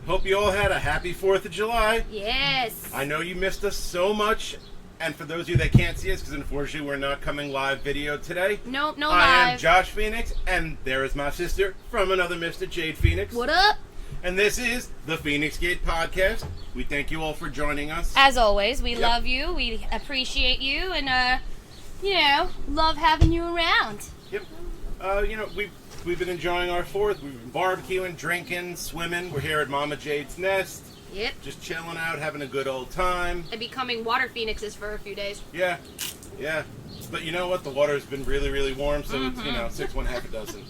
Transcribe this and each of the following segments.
Hope you all had a happy 4th of July. Yes. I know you missed us so much. And for those of you that can't see us, because unfortunately we're not coming live video today. Nope, no live. live. I am Josh Feinics, and there is my sister from another Mr. Jade Feinics. What up? And this is the Feinics Gate Podcast. We thank you all for joining us. As always, we love you, we appreciate you, and, love having you around. Yep. We've been enjoying our 4th. We've been barbecuing, drinking, swimming. We're here at Mama Jade's Nest. Yep. Just chilling out, having a good old time. And becoming water phoenixes for a few days. Yeah. But you know what? The water's been really, really warm, so it's, 6, 1 half a dozen.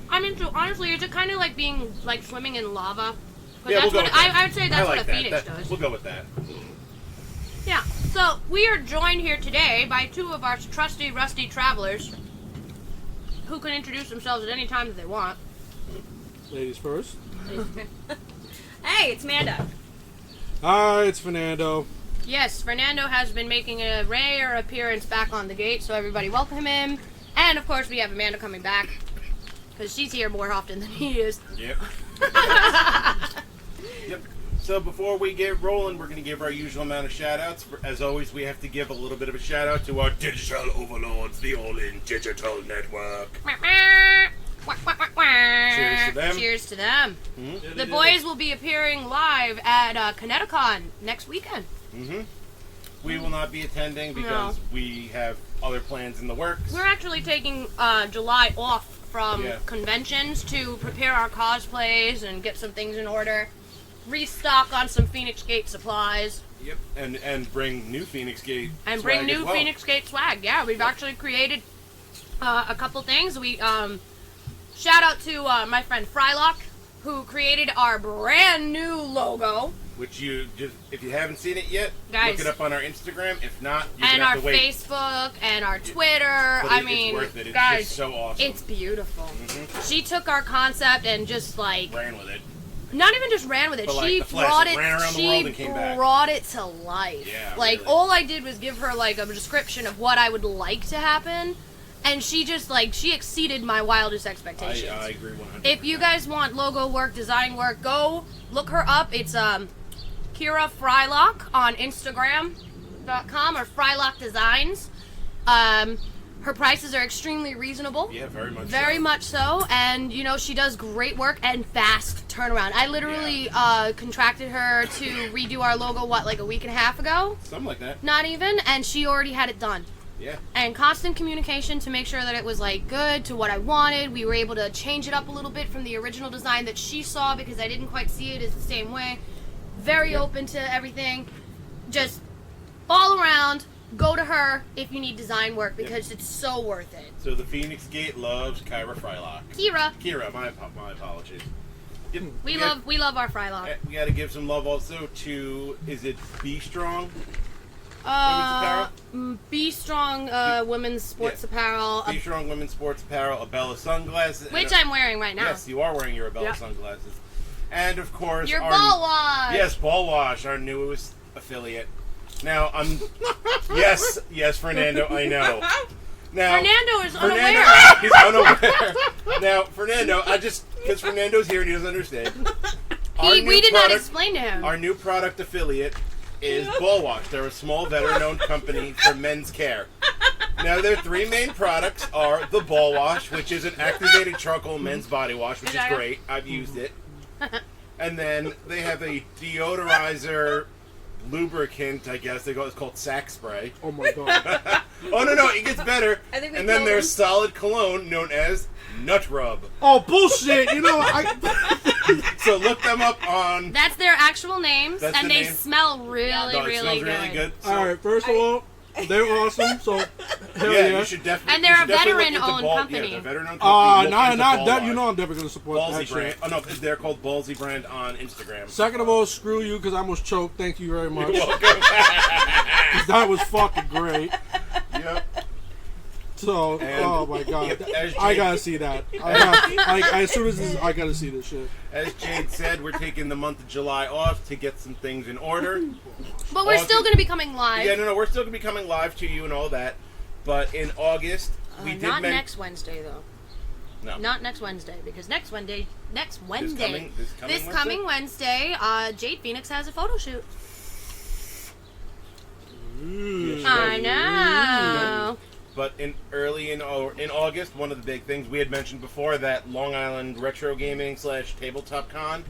I mean, so honestly, is it kind of like being, like, swimming in lava? Yeah, that's we'll go what with that. I would say that's I like what a phoenix does. We'll go with that. Yeah, so we are joined here today by two of our trusty, rusty travelers who can introduce themselves at any time that they want. Ladies first. Hey, it's Manda. Hi, it's Fernando. Yes, Fernando has been making a rare appearance back on the gate, so everybody welcome him. And, of course, we have Amanda coming back, because she's here more often than he is. Yep. Yep. So before we get rolling, we're going to give our usual amount of shout-outs. As always, we have to give a little bit of a shout-out to our digital overlords, the All-In Digital Network. Cheers to them. Cheers to them. Mm-hmm. The boys will be appearing live at Connecticut next weekend. Mm-hmm. We will not be attending because we have other plans in the works. We're actually taking July off from conventions to prepare our cosplays and get some things in order. Restock on some Feinics Gate supplies. Yep, and bring new Feinics Gate and swag bring new as well. Feinics Gate swag. Yeah, we've actually created a couple things. We shout out to my friend Frylock, who created our brand new logo. Which if you haven't seen it yet, guys, look it up on our Instagram. If not, you and can have our to wait. Facebook and our Twitter. It's worth it. It's guys, just so awesome. It's beautiful. She took our concept and just ran with it. Not even just ran with it. But she brought it. Ran around the world and came back. Brought it to life. Yeah, really. really. All I did was give her a description of what I would like to happen, and she just she exceeded my wildest expectations. I agree 100%. If you guys want logo work, design work, go look her up. It's Kira Frylock on Instagram.com or Frylock Designs. Her prices are extremely reasonable. Yeah, very much. Very much so, and she does great work and fast turnaround. I literally contracted her to redo our logo a week and a half ago. Something like that. Not even, and she already had it done. Yeah. And constant communication to make sure that it was good to what I wanted. We were able to change it up a little bit from the original design that she saw because I didn't quite see it as the same way. Very open to everything. Just all around. Go to her if you need design work because it's so worth it. So the Feinics Gate loves Kyra Frylock. Kira, my apologies. Yep. We love our Frylock. We got to give some love also to, is it Be Strong? Women's apparel? Be Strong women's sports apparel. Be Strong women's sports apparel, Abella sunglasses. Which I'm wearing right now. Yes, you are wearing your Abella sunglasses. And of course, your Ball Wash. Yes, Ball Wash, our newest affiliate. Now, yes, Fernando, I know. Now, Fernando is unaware. He's unaware. Now, Fernando, because Fernando's here and he doesn't understand. We did not explain to him. Our new product affiliate is Ball Wash. They're a small veteran-owned company for men's care. Now, their three main products are the Ball Wash, which is an activated charcoal men's body wash, which is great. I've used it. And then they have a deodorizer lubricant, I guess it's called Sack Spray. Oh my god. Oh no, it gets better. I think we and then killed there's him. solid cologne known as Nut Rub. Oh bullshit! So look them up on. That's their actual names, That's and the they name. smell really, No, it really smells good. really good. So, All right, first of all, they're awesome. So hell you should definitely. And they're you a should definitely look veteran-owned into company. Yeah, the veteran-owned company. not Look that. into Ball You know Wash. I'm definitely gonna support that Ballsy brand. shit. Oh no, they're called Ballsy brand on Instagram. Second of all, screw you because I almost choked. Thank you very much. You're welcome. 'Cause that was fucking great. Yep. So, And- oh my god, As I Jade- gotta see that. As soon as this, I gotta see this shit. As Jade said, we're taking the month of July off to get some things in order. But we're still going to be coming live. Yeah, no, we're still going to be coming live to you and all that. But in August, we did not next Wednesday, though. No. Not next Wednesday, because next Wednesday, This coming Wednesday, Jade Feinics has a photo shoot. I know. But in August, one of the big things we had mentioned before, that Long Island Retro Gaming / Tabletop Con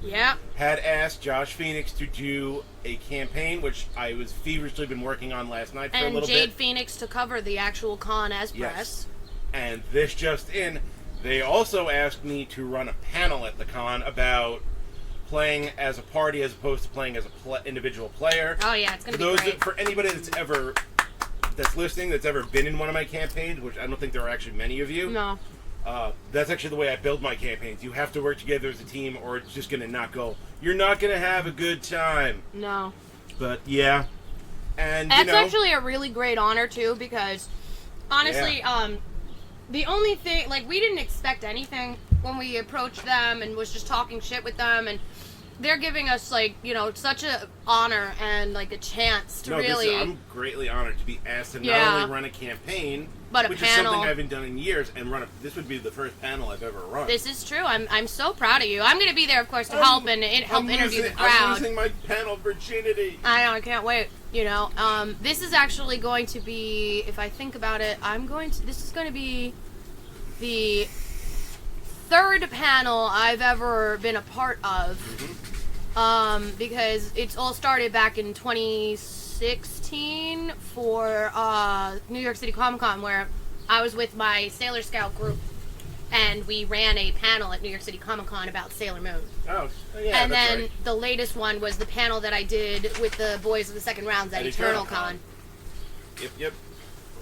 had asked Josh Feinics to do a campaign, which I was feverishly been working on last night for a little bit. And Jade Feinics to cover the actual con as press. And this just in, they also asked me to run a panel at the con about playing as a party as opposed to playing as an individual player. Oh yeah, it's going to be great. For anybody that's listening, that's ever been in one of my campaigns, which I don't think there are actually many of you. No. That's actually the way I build my campaigns. You have to work together as a team, or it's just going to not go. You're not going to have a good time. No. But yeah, and that's actually a really great honor too, because honestly, the only thing, like, we didn't expect anything when we approached them and was just talking shit with them, and they're giving us, like, you know, such a honor and, like, a chance to really... I'm greatly honored to be asked to not only run a campaign, but which panel. is something I haven't done in years, and this would be the first panel I've ever run. This is true. I'm so proud of you. I'm going to be there, of course, to help interview the crowd. I'm losing my panel virginity. I know, I can't wait. You know, this is actually going to be, if I think about it, this is going to be the third panel I've ever been a part of. Because it's all started back in 2016 for New York City Comic Con, where I was with my Sailor Scout group, and we ran a panel at New York City Comic Con about Sailor Moon. Oh, yeah, and that's then right. the latest one was the panel that I did with the boys of the second rounds at Eternal Con. Yep.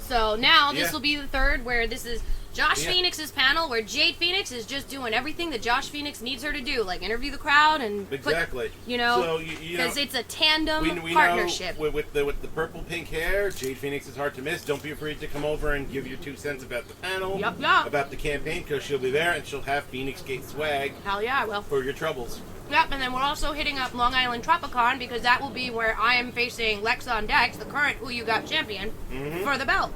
So now this will be the third, where this is Josh Feinics' panel, where Jade Feinics is just doing everything that Josh Feinics needs her to do, like interview the crowd and exactly. Because it's a tandem we partnership. Know with the purple pink hair, Jade Feinics is hard to miss. Don't be afraid to come over and give your 2 cents about the panel, about the campaign, because she'll be there and she'll have Feinics Gate swag. Hell yeah, I will. For your troubles. Yep, and then we're also hitting up Long Island Tropicon, because that will be where I am facing Lex on Dex, the current Who You Got champion, for the belt.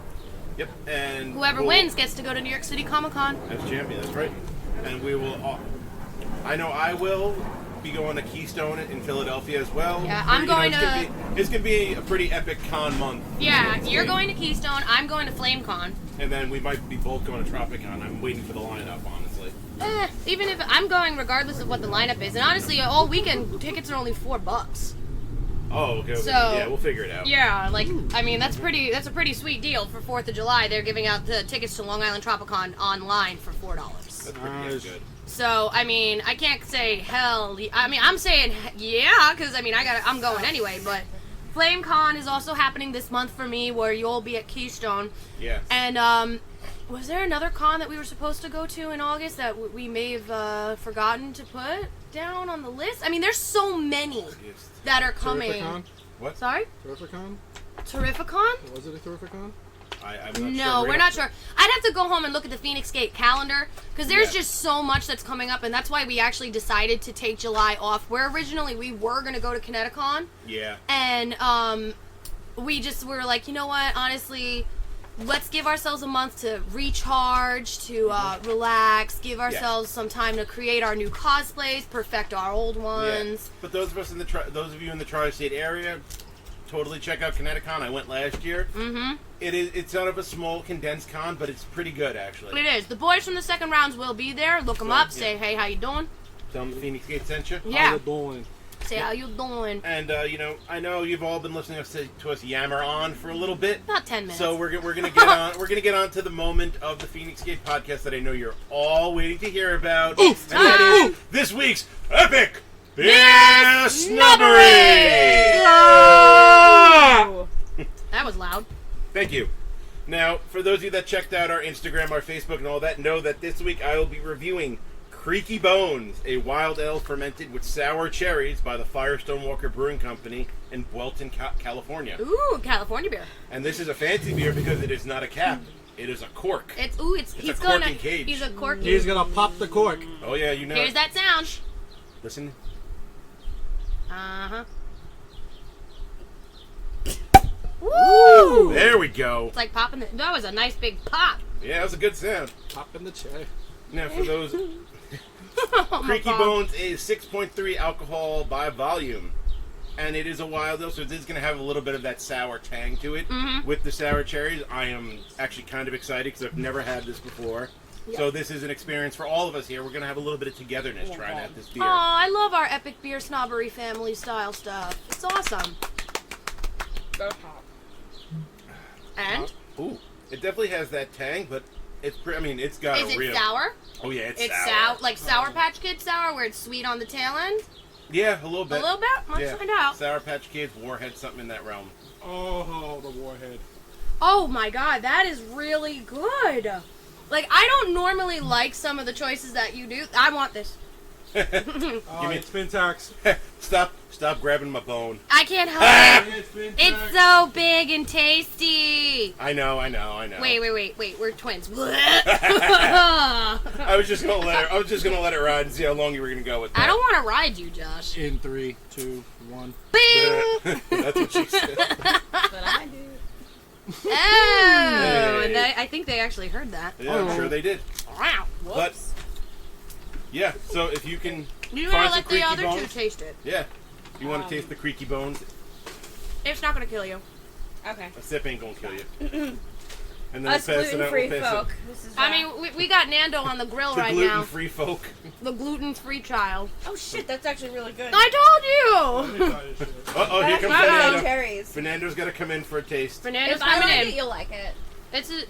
Yep, and whoever wins gets to go to New York City Comic Con as champion. That's right. And we will. I know I will be going to Keystone in Philadelphia as well. Yeah, I'm going to. It's gonna be a pretty epic con month. Yeah, you're going to Keystone. I'm going to FlameCon. And then we might be both going to Tropicon. I'm waiting for the lineup, honestly. Even if I'm going, regardless of what the lineup is, and honestly, all weekend tickets are only $4. Oh, okay. So, yeah, we'll figure it out. Yeah, like, I mean, that's a pretty sweet deal for 4th of July. They're giving out the tickets to Long Island Tropicon online for $4. That's pretty good. So, I mean, I can't say hell. I mean, I'm saying yeah, because I mean, I'm going anyway. But FlameCon is also happening this month for me, where you'll be at Keystone. Yeah. And was there another con that we were supposed to go to in August that we may have forgotten to put down on the list? I mean, there's so many that are coming. Terrificon? What? Sorry? Terrificon? Terrificon? Was it a Terrificon? I'm not no, sure. we're not sure. I'd have to go home and look at the Feinics Gate calendar, because there's just so much that's coming up, and that's why we actually decided to take July off, where originally we were going to go to Kineticon. Yeah. And we were like, you know what, honestly, let's give ourselves a month to recharge, to relax, give ourselves some time to create our new cosplays, perfect our old ones. Yeah. But those of us those of you in the tri-state area, totally check out Kineticon. I went last year. Mm-hmm. It's sort of a small condensed con, but it's pretty good actually. It is. The boys from the second rounds will be there. Look them up. Say, hey, how you doing? Tell them the Feinics Gate sent you. Yeah. How you doing? Say, how you doing? And I know you've all been listening to us yammer on for a little bit. About 10 minutes. So we're gonna get on. We're gonna get on to the moment of the Feinics Gate podcast that I know you're all waiting to hear about. Ooh, and that is this week's Epic Beer Snobbery. That was loud. Thank you. Now, for those of you that checked out our Instagram, our Facebook, and all that, know that this week I will be reviewing Creaky Bones, a wild ale fermented with sour cherries by the Firestone Walker Brewing Company in Buellton, California. Ooh, California beer. And this is a fancy beer because it is not a cap; it is a cork. It's a cork and cage. He's a cork. He's gonna pop the cork. Oh yeah, you know. Here's that sound. Listen. Uh-huh. Woo! There we go. It's like popping that was a nice big pop. Yeah, that was a good sound. Pop in the chair. Now, for those, Oh, my Creaky God. Bones is 6.3 alcohol by volume. And it is a wild ale, so this is going to have a little bit of that sour tang to it. With the sour cherries, I am actually kind of excited because I've never had this before. So this is an experience for all of us here. We're going to have a little bit of togetherness trying out this beer. Oh, I love our Epic Beer Snobbery family style stuff. It's awesome. And? Ooh, it definitely has that tang, but it's it's got Is a real... it sour? Oh, yeah, it's It's sour. like Sour Patch Kid sour, where it's sweet on the tail end? Yeah, a little bit. A little bit? Let's find out. Sour Patch Kids, Warhead, something in that realm. Oh, the warhead. Oh my god, that is really good. Like, I don't normally like some of the choices that you do. I want this. Oh, it's Fintax. Stop grabbing my bone. I can't help it. It's Fintax. It's so big and tasty. I know. Wait. We're twins. I was just gonna let it ride and see how long you were gonna go with that. I don't want to ride you, Josh. In 3, 2, 1. Bing! That's what she said. But I do. Oh, and I think they actually heard that. Yeah, I'm sure they did. Wow. But yeah, so if you can You find gotta some let the Creaky other two Bones, taste it. yeah, if you want to taste the Creaky Bones, It's not gonna kill you. Okay. a sip ain't gonna kill you. And then Us we'll pass it out. gluten-free We'll pass folk. it This is I mean, we got Nando on the grill to right now. gluten-free folk. The gluten-free child. oh shit, that's actually really good. I told you! Uh-oh, here comes Not Fernando. cherries. Fernando's got to come in for a taste. Fernando's If I coming like in. it, you'll like it.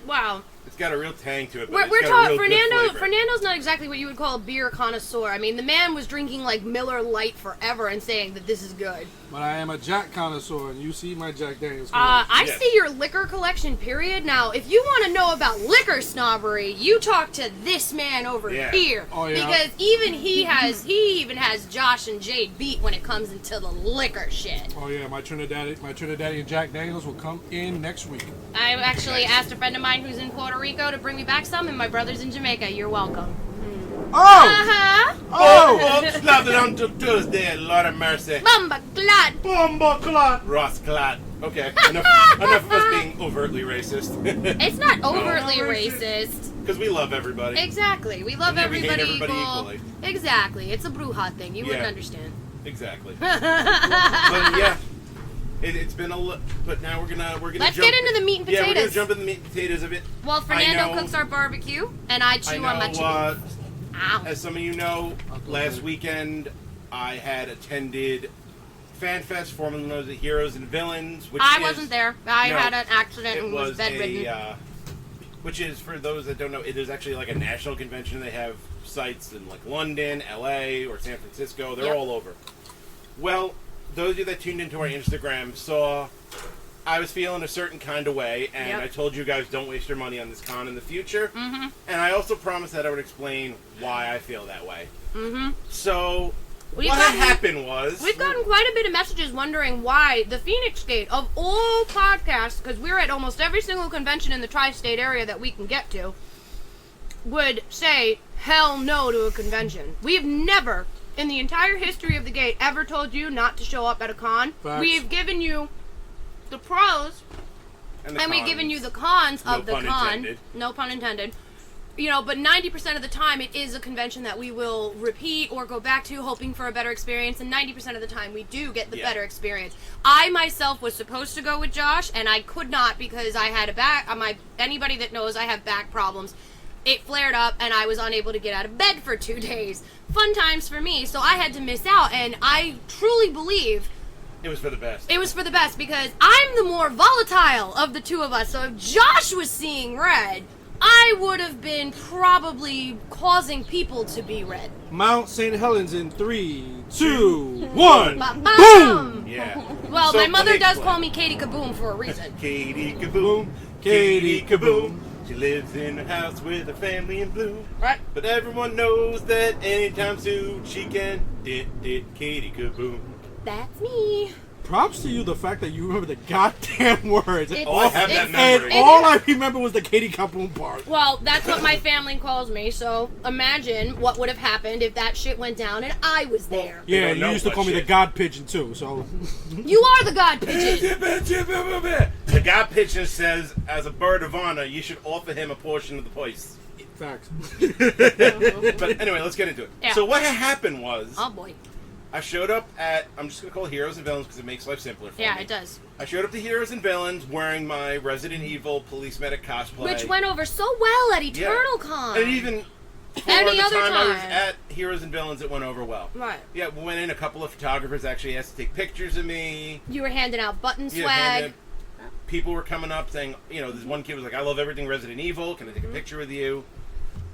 Wow. It's got a real tang to it, but We're it's got a real good flavor. Fernando's not exactly what you would call a beer connoisseur. I mean, the man was drinking like Miller Lite forever and saying that this is good. But I am a Jack connoisseur, and you see my Jack Daniels. I Yes. see your liquor collection, period. Now, if you want to know about liquor snobbery, you talk to this man over Yeah. here. Oh, yeah. Because he even has Josh and Jade beat when it comes into the liquor shit. Oh yeah, my Trinidadian Jack Daniels will come in next week. I actually asked a friend of mine who's in Puerto Rico to bring me back some, and my brother's in Jamaica. You're welcome. Oh! Uh-huh. Oh! Oops, not on to Tuesday, Lord of mercy. Bumba glad. Bomba clot! Ross Clot. Okay, enough of us being overtly racist. It's not overtly Oh, racist. Because we love everybody. Exactly. We love And yet we hate everybody, everybody equal. equally. Exactly. It's a Bruja thing. You wouldn't Yeah. understand. Exactly. But yeah, it's been but now we're gonna Let's jump, get into the meat and Yeah, we're gonna potatoes. jump into the meat and potatoes of it. Well, Fernando know- cooks our barbecue, and I chew on my chicken. Ow. As some of you know, last weekend I had attended FanFest, formerly known as the Heroes and Villains, which I is, wasn't there. I No, had an accident It and was was bedridden. which is, for those that don't know, it is actually like a national convention. They have sites in like London, LA, or San Francisco. They're Yep. all over. Well, those of you that tuned into our Instagram saw I was feeling a certain kind of way, and Yep. I told you guys don't waste your money on this con in the future. Mm-hmm. And I also promised that I would explain why I feel that way. Mm-hmm. So, We've what gotten- happened was... We've gotten quite a bit of messages wondering why the Feinics Gate, of all podcasts, because we're at almost every single convention in the tri-state area that we can get to, would say hell no to a convention. We've never, in the entire history of the gate, ever told you not to show up at a con. Facts. We've given you the pros, the and we've cons. given you the cons No of the pun con. intended. No pun intended. You know, but 90% of the time it is a convention that we will repeat or go back to hoping for a better experience, and 90% of the time we do get the Yeah. better experience. I myself was supposed to go with Josh, and I could not because I had a back, anybody that knows I have back problems. It flared up and I was unable to get out of bed for 2 days. Fun times for me, so I had to miss out, and I truly believe It was for the best. it was for the best because I'm the more volatile of the two of us. So if Josh was seeing red, I would have been probably causing people to be red. Mount St. Helens in 3, 2, 1. Boom! Yeah. Well, So, my let mother me does explain. call me Katie Kaboom for a reason. Katie Kaboom. Katie Kaboom. She lives in a house with her family in blue. Right? But everyone knows that anytime soon she can dit Katie Kaboom. That's me. Props to you, the fact that you remember the goddamn words. It's- Oh, I have that it's- memory. And all I remember was the Katie Kaboom part. Well, that's what my family calls me, so imagine what would have happened if that shit went down and I was there. Yeah, don't you know used to what call me the shit. God Pigeon too, so. You are the god pigeon. The guy pitcher says, as a bird of honor, you should offer him a portion of the place. Facts. But anyway, let's get into it. Yeah. So what happened was, Oh boy. I showed up at, I'm just going to call it Heroes and Villains because it makes life simpler for me. Yeah, it does. I showed up to Heroes and Villains wearing my Resident Evil Police Medic cosplay. Which went over so well at Eternal Con. And even for Any the other time I was time. at Heroes and Villains, it went over well. Right. Yeah, we went in, a couple of photographers actually asked to take pictures of me. You were handing out button Yeah, swag. people were coming up saying, this one kid was like, I love everything Resident Evil. Can I take a picture with you?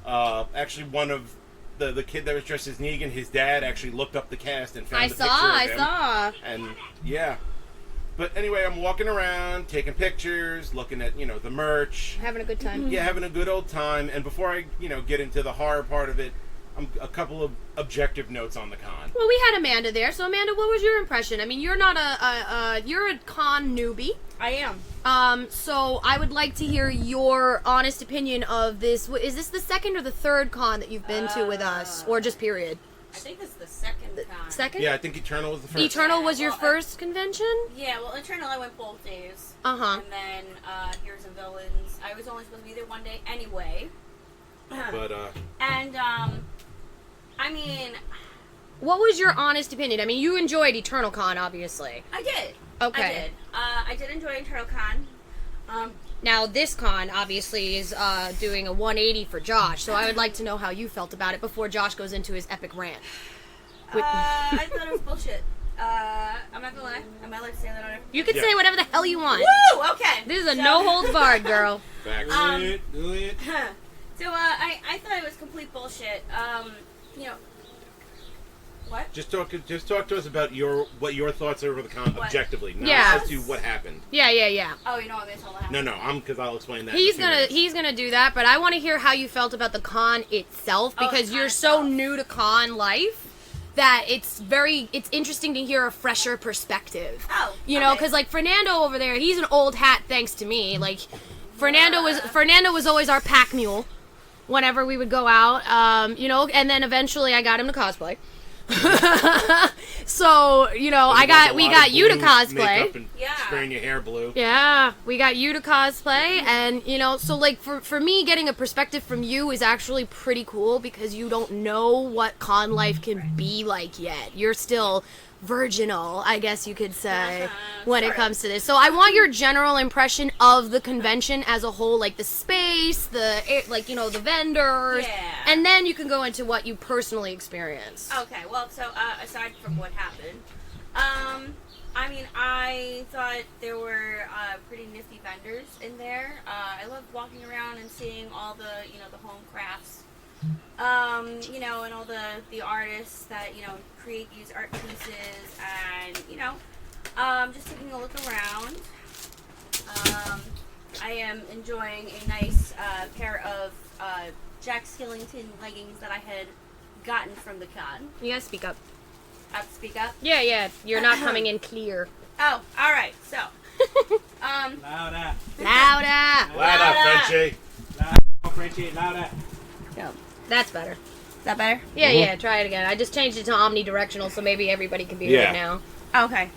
Actually, one of the kid that was dressed as Negan, his dad actually looked up the cast and found I the picture of him. saw. And, yeah. But anyway, I'm walking around, taking pictures, looking at, the merch. Having a good time. Yeah, having a good old time. And before I, get into the horror part of it, a couple of objective notes on the con. Well, we had Amanda there. So, Amanda, what was your impression? I mean, you're not you're a con newbie. I am. So I would like to hear your honest opinion of this. Is this the second or the third con that you've been to with us, or just period? I think this is the second con. Second? Yeah, I think Eternal was the first. Eternal was your Well, first convention? Yeah, well, Eternal, I went both days. Uh-huh. And then Heroes and Villains. I was only supposed to be there one day anyway. But, And, I mean, What was your honest opinion? I mean, you enjoyed Eternal Con, obviously. I did. Okay. I did. I did enjoy Eternal Con. Now, this con, obviously, is doing a 180 for Josh, so I would like to know how you felt about it before Josh goes into his epic rant. I thought it was bullshit. I'm not gonna lie. Am I allowed to say that on it? You can Yeah. say whatever the hell you want. Woo! Okay. This is a no-holds-barred, girl. facts. Do it. So, I thought it was complete bullshit. What? Just talk to us about what your thoughts are over the con What? objectively, not Yeah. as to what happened. Yeah, yeah, yeah. Oh, you know what? They told me. No, because I'll explain that. He's in a few minutes. gonna do that, but I want to hear how you felt about the con itself Oh, because the you're con so itself. new to con life that it's interesting to hear a fresher perspective. Oh, You know, okay. because like Fernando over there, he's an old hat thanks to me. Like Fernando was always our pack mule whenever we would go out. And then eventually I got him to cosplay. So, we got you to cosplay. Makeup and Yeah. spraying your hair blue. Yeah, we got you to cosplay, and so like for me, getting a perspective from you is actually pretty cool because you don't know what con life can be like yet. You're still virginal, I guess you could say, when it Sorta. comes to this. So I want your general impression of the convention as a whole, like the space, the vendors, Yeah. and then you can go into what you personally experienced. Okay, well, so aside from what happened, I thought there were pretty nifty vendors in there. I love walking around and seeing all the the home crafts, and all the artists that create these art pieces, and just taking a look around. I am enjoying a nice pair of Jack Skellington leggings that I had gotten from the con. You gotta speak up. I have to speak up. Yeah, you're not coming in clear. Oh, all right. So, Louder. Louder. Loud up, Frenchie. Frenchie, louder. That's better. is that better? Yeah, try it again. I just changed it to omnidirectional, so maybe everybody can be Yeah. right now. Okay.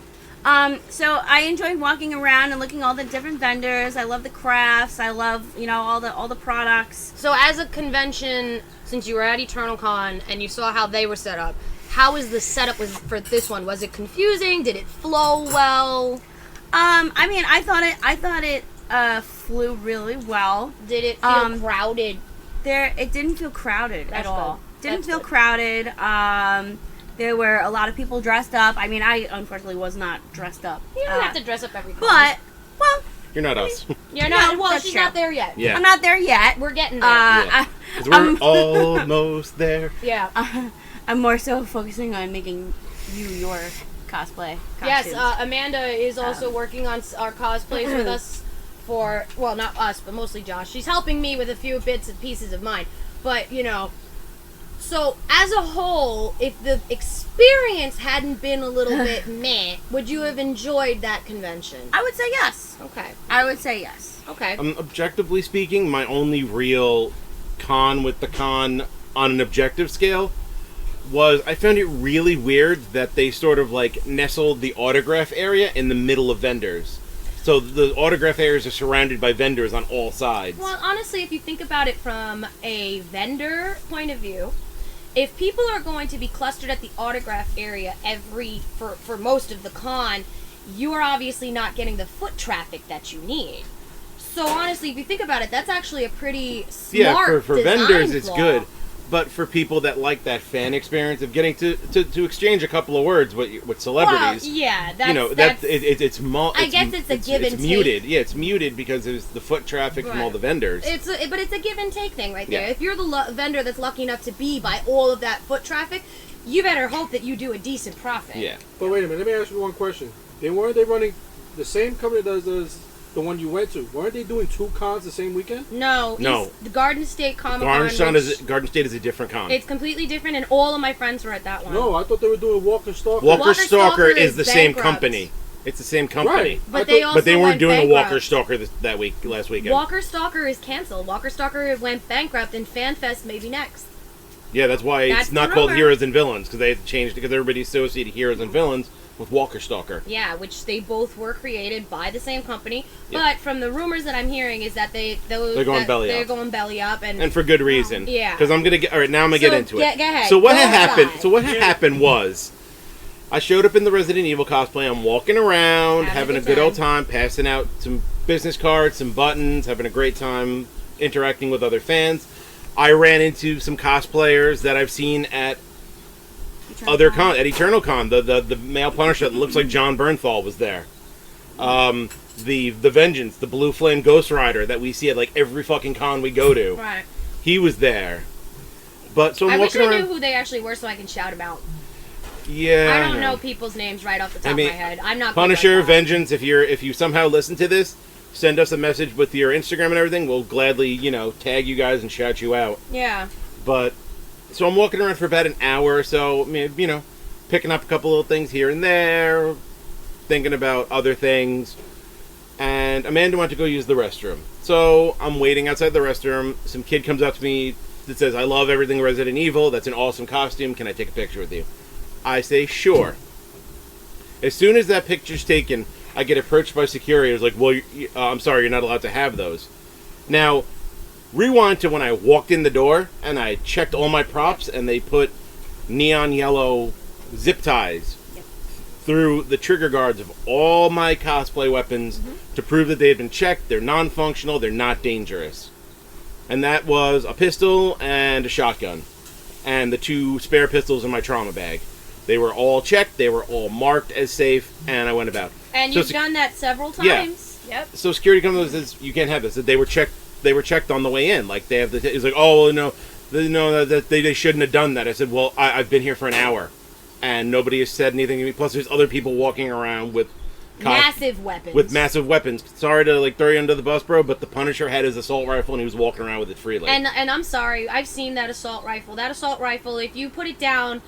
So I enjoyed walking around and looking at all the different vendors. I love the crafts. I love, all the products. So as a convention, since you were at Eternal Con and you saw how they were set up, how was the setup for this one? Was it confusing? Did it flow well? I thought it flew really well. Did it feel crowded? It didn't feel crowded That's at all. good. Didn't That's feel good. crowded. There were a lot of people dressed up. I unfortunately was not dressed up. You don't have to dress up every con. But, well, You're not us. You're not. No, Well, that's she's true. not there yet. Yeah. I'm not there yet. We're getting there. Yeah. 'Cause we're almost there. yeah. I'm more so focusing on making your cosplay Yes, costumes. Amanda is also working on our cosplays with us well, not us, but mostly Josh. She's helping me with a few bits and pieces of mine. But, so as a whole, if the experience hadn't been a little bit meh, would you have enjoyed that convention? I would say yes. Okay. I would say yes. Okay. Objectively speaking, my only real con with the con on an objective scale was I found it really weird that they sort of like nestled the autograph area in the middle of vendors. So the autograph areas are surrounded by vendors on all sides. Well, honestly, if you think about it from a vendor point of view, if people are going to be clustered at the autograph area for most of the con, you are obviously not getting the foot traffic that you need. So honestly, if you think about it, that's actually a pretty smart for design vendors it's flaw. good. But for people that like that fan experience of getting to exchange a couple of words with celebrities, Well, yeah, that's, you know, I guess it's a give and it's take. muted. Yeah, it's muted because there's the foot traffic from Right. all the vendors. But it's a give and take thing right there. Yeah. If you're the vendor that's lucky enough to be by all of that foot traffic, you better hope that you do a decent profit. Yeah. But wait a minute, let me ask you one question. Weren't they running the same company that does the one you went to? Weren't they doing 2 cons the same weekend? No. The Garden State Comic Con. Garden State is a different con. It's completely different, and all of my friends were at that one. No, I thought they were doing Walker Stalker. Walker Stalker is the same bankrupt. company. It's the same company. Right. But they weren't went doing bankrupt. a Walker Stalker last weekend. Walker Stalker is canceled. Walker Stalker went bankrupt, and FanFest may be next. Yeah, that's why That's it's not the called rumor. Heroes and Villains, because they changed it because everybody associated Heroes and Villains with Walker Stalker. Yeah, which they both were created by the same company. Yeah. But from the rumors that I'm hearing is that they're going belly they're up. going belly up, and And for good reason. Yeah. Because I'm gonna get all right. Now I'm gonna get into it. Go ahead. So what Go had happened? outside. So what had happened was, I showed up in the Resident Evil cosplay. I'm walking around, having a good old time, passing out some business cards, some buttons, having a great time interacting with other fans. I ran into some cosplayers that I've seen at other con, at Eternal Con. The male Punisher that looks like John Bernthal was there. The Vengeance, the Blue Flame Ghost Rider that we see at like every fucking con we go to. Right. He was there. But so I'm I wish walking I around. knew who they actually were so I can shout them out. Yeah, I don't know people's names right off the top of my head. I'm not good Punisher, like that. Vengeance. If you somehow listen to this, send us a message with your Instagram and everything. We'll gladly, tag you guys and shout you out. Yeah. But so I'm walking around for about an hour or so. Picking up a couple little things here and there, thinking about other things. And Amanda wanted to go use the restroom, so I'm waiting outside the restroom. Some kid comes up to me that says, "I love everything Resident Evil. That's an awesome costume. Can I take a picture with you?" I say, "Sure." As soon as that picture's taken, I get approached by security. It's like, "Well, I'm sorry, you're not allowed to have those." Now, rewind to when I walked in the door and I checked all my props, and they put neon yellow zip ties through the trigger guards of all my cosplay weapons to prove that they had been checked. They're non-functional. They're not dangerous. And that was a pistol and a shotgun. And the 2 spare pistols in my trauma bag. They were all checked. They were all marked as safe. And I went about. And So you've done that several times. Yeah. Yep. So security comes and says, "You can't have this." They were checked. They were checked on the way in. Like they have the. It's like, "Oh, well, no, they shouldn't have done that." I said, "Well, I've been here for an hour, and nobody has said anything to me. Plus, there's other people walking around with Massive weapons. With massive weapons. Sorry to throw you under the bus, bro, but the Punisher had his assault rifle and he was walking around with it freely. And I'm sorry, I've seen that assault rifle. That assault rifle, if you put it down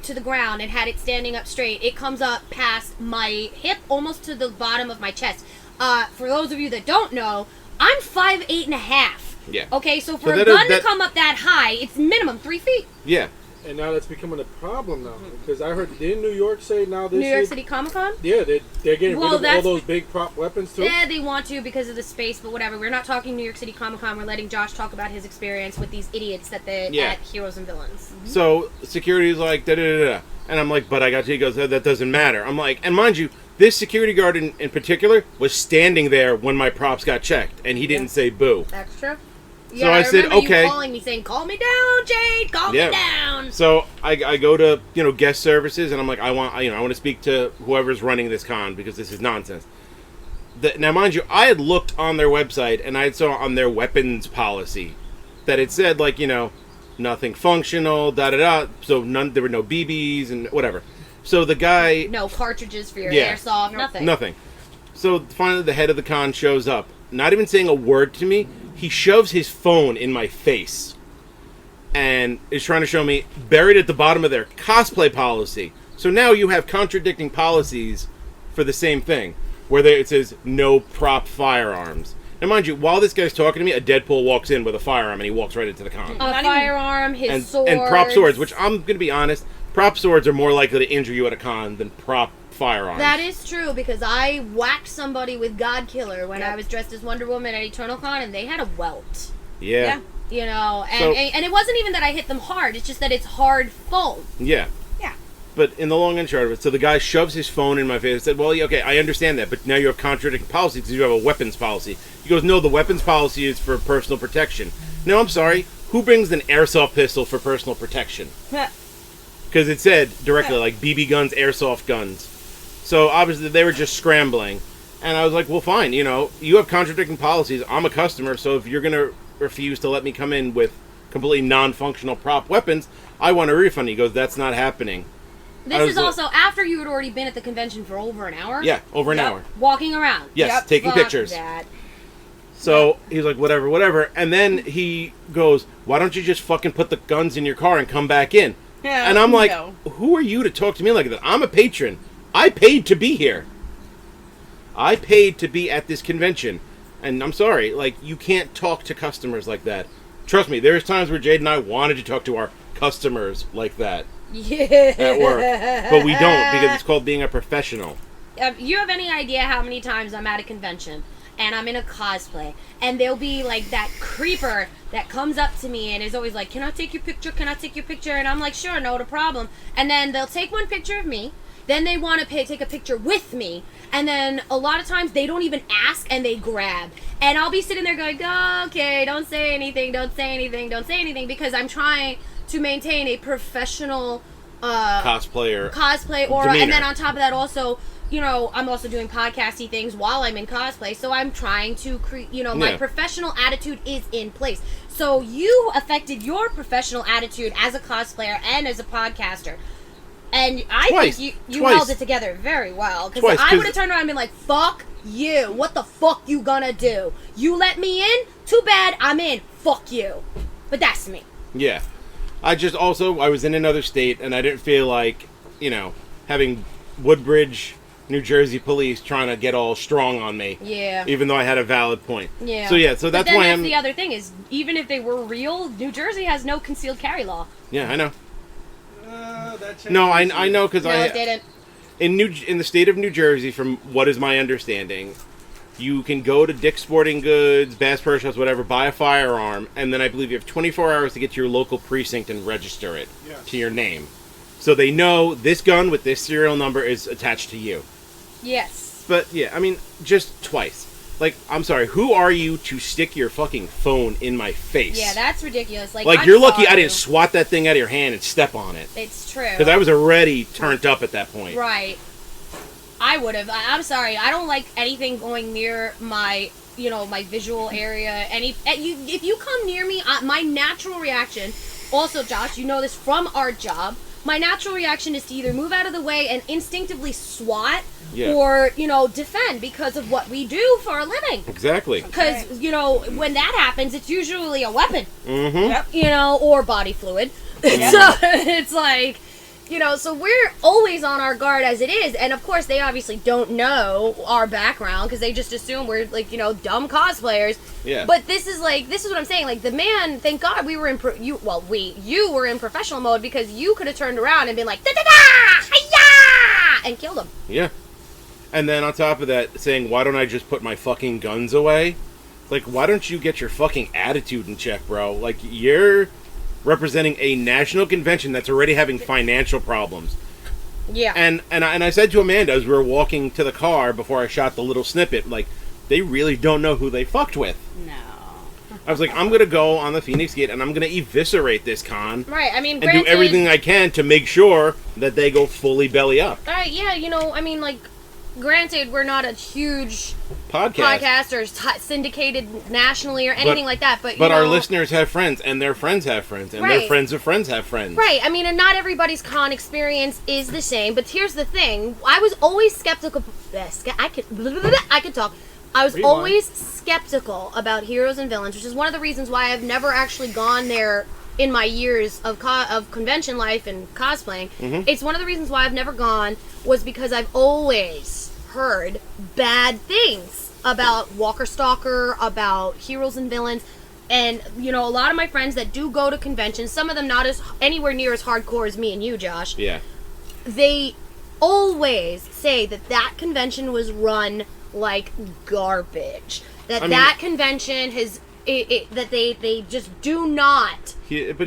to the ground and had it standing up straight, it comes up past my hip, almost to the bottom of my chest. For those of you that don't know, I'm 5'8.5". Yeah. Okay, so for So a that gun is- to come up that high, it's minimum 3 feet. Yeah. And now that's becoming a problem now. Because I heard, didn't New York say now this New York year- City Comic Con? Yeah, they're getting Well, rid of all that's- those big prop weapons too. Yeah, they want to because of the space, but whatever. We're not talking New York City Comic Con. We're letting Josh talk about his experience with these idiots at Heroes and Villains. So security's like, da-da-da-da. And I'm like, but I got to. He goes, that doesn't matter. I'm like, and mind you, this security guard in particular was standing there when my props got checked, and he didn't say boo. That's true. So Yeah, I said, remember okay. You calling me saying, "Call me down, Jade. Call me down." So I go to guest services, and I'm like, I want to speak to whoever's running this con because this is nonsense. Now, mind you, I had looked on their website and I saw on their weapons policy that it said nothing functional, da da da. So there were no BBs and whatever. So the guy, No cartridges for your Yeah. airsoft. Nothing. nothing. So finally, the head of the con shows up, not even saying a word to me. He shoves his phone in my face and is trying to show me buried at the bottom of their cosplay policy. So now you have contradicting policies for the same thing, where it says no prop firearms. Now, mind you, while this guy's talking to me, a Deadpool walks in with a firearm and he walks right into the con. A firearm, his sword. And prop swords, which I'm going to be honest, prop swords are more likely to injure you at a con than prop firearms. That is true, because I whacked somebody with God Killer when I was dressed as Wonder Woman at Eternal Con, and they had a welt. Yeah. You know, and it wasn't even that I hit them hard, it's just that it's hard foam. Yeah. Yeah. But in the long and short of it, so the guy shoves his phone in my face and said, well, okay, I understand that, but now you have contradicting policy because you have a weapons policy. He goes, no, the weapons policy is for personal protection. No, I'm sorry. Who brings an airsoft pistol for personal protection? Because it said directly, like, BB guns, airsoft guns. So, obviously, they were just scrambling. And I was like, well, fine, you know, you have contradicting policies. I'm a customer, so if you're going to refuse to let me come in with completely non-functional prop weapons, I want a refund. He goes, that's not happening. This is also after you had already been at the convention for over an hour? Yeah, over an hour. Walking around? Yes, taking Fuck pictures. That. So, he's like, whatever. And then he goes, why don't you just fucking put the guns in your car and come back in? Yeah, and I'm like, no. who are you to talk to me like that? I'm a patron. I paid to be here. I paid to be at this convention. And I'm sorry, like, you can't talk to customers like that. Trust me, there's times where Jade and I wanted to talk to our customers like that. Yeah. At work. But we don't, because it's called being a professional. You have any idea how many times I'm at a convention and I'm in a cosplay and there'll be like that creeper that comes up to me and is always like, can I take your picture? Can I take your picture? And I'm like, sure, no problem. And then they'll take one picture of me. Then they want to take a picture with me. And then a lot of times they don't even ask and they grab. And I'll be sitting there going, okay, don't say anything, don't say anything, don't say anything, because I'm trying to maintain a professional cosplay aura. demeanor. And then on top of that also, you know, I'm also doing podcasty things while I'm in cosplay. So I'm trying to create, you know, my professional attitude is in place. So you affected your professional attitude as a cosplayer and as a podcaster. And I think you held it together very well. Because I would have turned around and been like, fuck you. What the fuck you gonna do? You let me in? Too bad, I'm in. Fuck you. But that's me. Yeah. I was in another state, and I didn't feel like, you know, having Woodbridge, New Jersey police trying to get all strong on me. Yeah. Even though I had a valid point. Yeah. So that's why the other thing is, even if they were real, New Jersey has no concealed carry law. Yeah, I know. That No, I know, because No, it didn't. In the state of New Jersey, from what is my understanding, you can go to Dick's Sporting Goods, Bass Pro Shops, whatever, buy a firearm, and then I believe you have 24 hours to get to your local precinct and register it to your name. So they know this gun with this serial number is attached to you. Yes. But, yeah, I mean, just twice. Like, I'm sorry, who are you to stick your fucking phone in my face? Yeah, that's ridiculous. Like you're lucky I didn't swat that thing out of your hand and step on it. It's true. Because I was already turned up at that point. Right. I would have. I'm sorry. I don't like anything going near my, you know, my visual area. If you come near me, my natural reaction, also, Josh, you know this from our job, my natural reaction is to either move out of the way and instinctively swat or, you know, defend because of what we do for a living. Exactly. Because, you know, when that happens, it's usually a weapon. Mm-hmm. Yep. You know, or body fluid. Yeah. So it's like, you know, so we're always on our guard as it is. And of course, they obviously don't know our background because they just assume we're like, you know, dumb cosplayers. Yeah. But this is what I'm saying. Like the man, thank God we were you were in professional mode because you could have turned around and been like, da da da, hi-ya, and killed him. Yeah. And then on top of that, saying, why don't I just put my fucking guns away? Like, why don't you get your fucking attitude in check, bro? Like, you're representing a national convention that's already having financial problems. Yeah. And I said to Amanda as we were walking to the car before I shot the little snippet, like, they really don't know who they fucked with. No. I was like, I'm going to go on the Feinics Gate and I'm going to eviscerate this con. Right, I mean, and do everything I can to make sure that they go fully belly up. Right, yeah, you know, I mean, like, granted, we're not a huge podcast or syndicated nationally or anything like that, but our listeners have friends, and their friends have friends, and their friends of friends have friends. Right. I mean, and not everybody's con experience is the same. But here's the thing: I was always skeptical. I could talk. I was always skeptical about heroes and villains, which is one of the reasons why I've never actually gone there in my years of convention life and cosplaying. Mm-hmm. It's one of the reasons why I've never gone was because I've always heard bad things about Walker Stalker, about heroes and villains. And, you know, a lot of my friends that do go to conventions, some of them not as anywhere near as hardcore as me and you, Josh. Yeah. They always say that convention was run like garbage. That convention has... that they just do not here's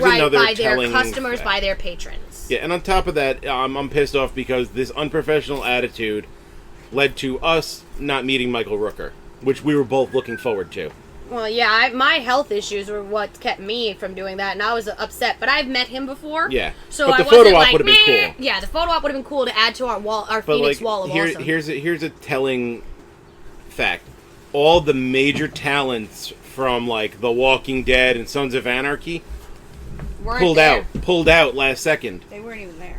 right another by their telling customers, fact. by their patrons. Yeah, and on top of that, I'm pissed off because this unprofessional attitude led to us not meeting Michael Rooker, which we were both looking forward to. Well, yeah, my health issues were what kept me from doing that, and I was upset. But I've met him before. Yeah, so but the I wasn't photo op like, would have been cool. Yeah, the photo op would have been cool to add to our wall, our But Phoenix wall of awesome. Here's a telling fact: all the major talents from like The Walking Dead and Sons of Anarchy pulled out last second. They weren't even there.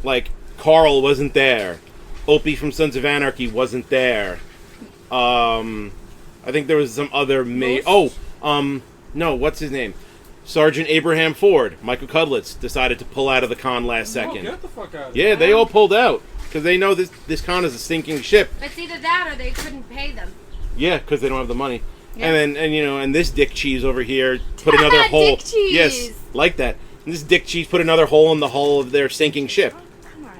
Like Carl wasn't there, Opie from Sons of Anarchy wasn't there. I think there was some other no, what's his name? Sergeant Abraham Ford, Michael Cudlitz, decided to pull out of the con last second. Get the fuck out of Yeah, they all pulled out because they know this con is a sinking ship. It's either that or they couldn't pay them. Yeah, because they don't have the money. Yeah. And this dick cheese over here put another hole. Dick cheese. Yes, like that. And this dick cheese put another hole in the hull of their sinking ship. I'm alright.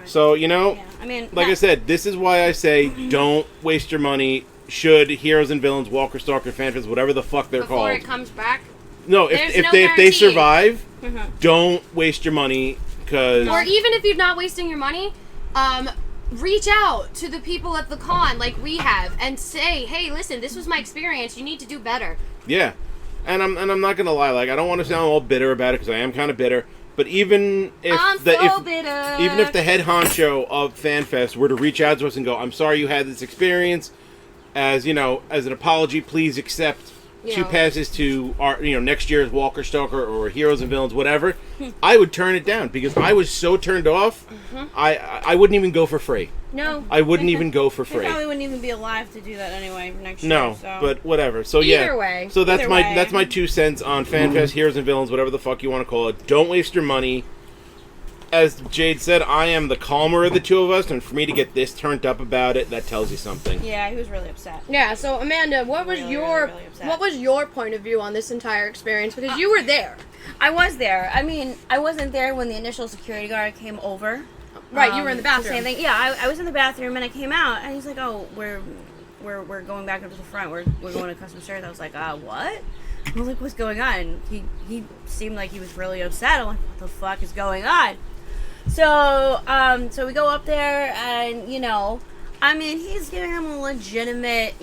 So Yeah, I mean, I said, this is why I say don't waste your money. Should Heroes and Villains, Walker Stalker, FanFest, whatever the fuck they're Before called. it comes back. No, There's if no they guarantee. survive, don't waste your money because. Or even if you're not wasting your money, reach out to the people at the con like we have and say, hey, listen, this was my experience. You need to do better. Yeah, and I'm not gonna lie. Like I don't want to sound all bitter about it because I am kind of bitter. But even if bitter. even if the head honcho of FanFest were to reach out to us and go, I'm sorry you had this experience. As you know, as an apology, please accept 2 passes to our next year's Walker Stalker or Heroes and Villains, whatever. I would turn it down because I was so turned off. I wouldn't even go for free. No, I wouldn't even go for They free. probably wouldn't even be alive to do that anyway next year. No, So. but whatever. So Either way. So that's Either way. that's my 2 cents on FanFest, Heroes and Villains, whatever the fuck you want to call it. Don't waste your money. As Jade said, I am the calmer of the two of us, and for me to get this turned up about it, that tells you something. Yeah, he was really upset. Yeah, so Amanda, what was Really, your really upset. what was your point of view on this entire experience? Because you were there. I was there. I mean, I wasn't there when the initial security guard came over. Right, you were in the bathroom. Same thing. Yeah, I was in the bathroom and I came out and he's like, "Oh, we're going back up to the front. We're going to custom service." I was like, what?" I was like, "What's going on?" And he seemed like he was really upset. I'm like, "What the fuck is going on?" So so we go up there and I mean, he's giving them a legitimate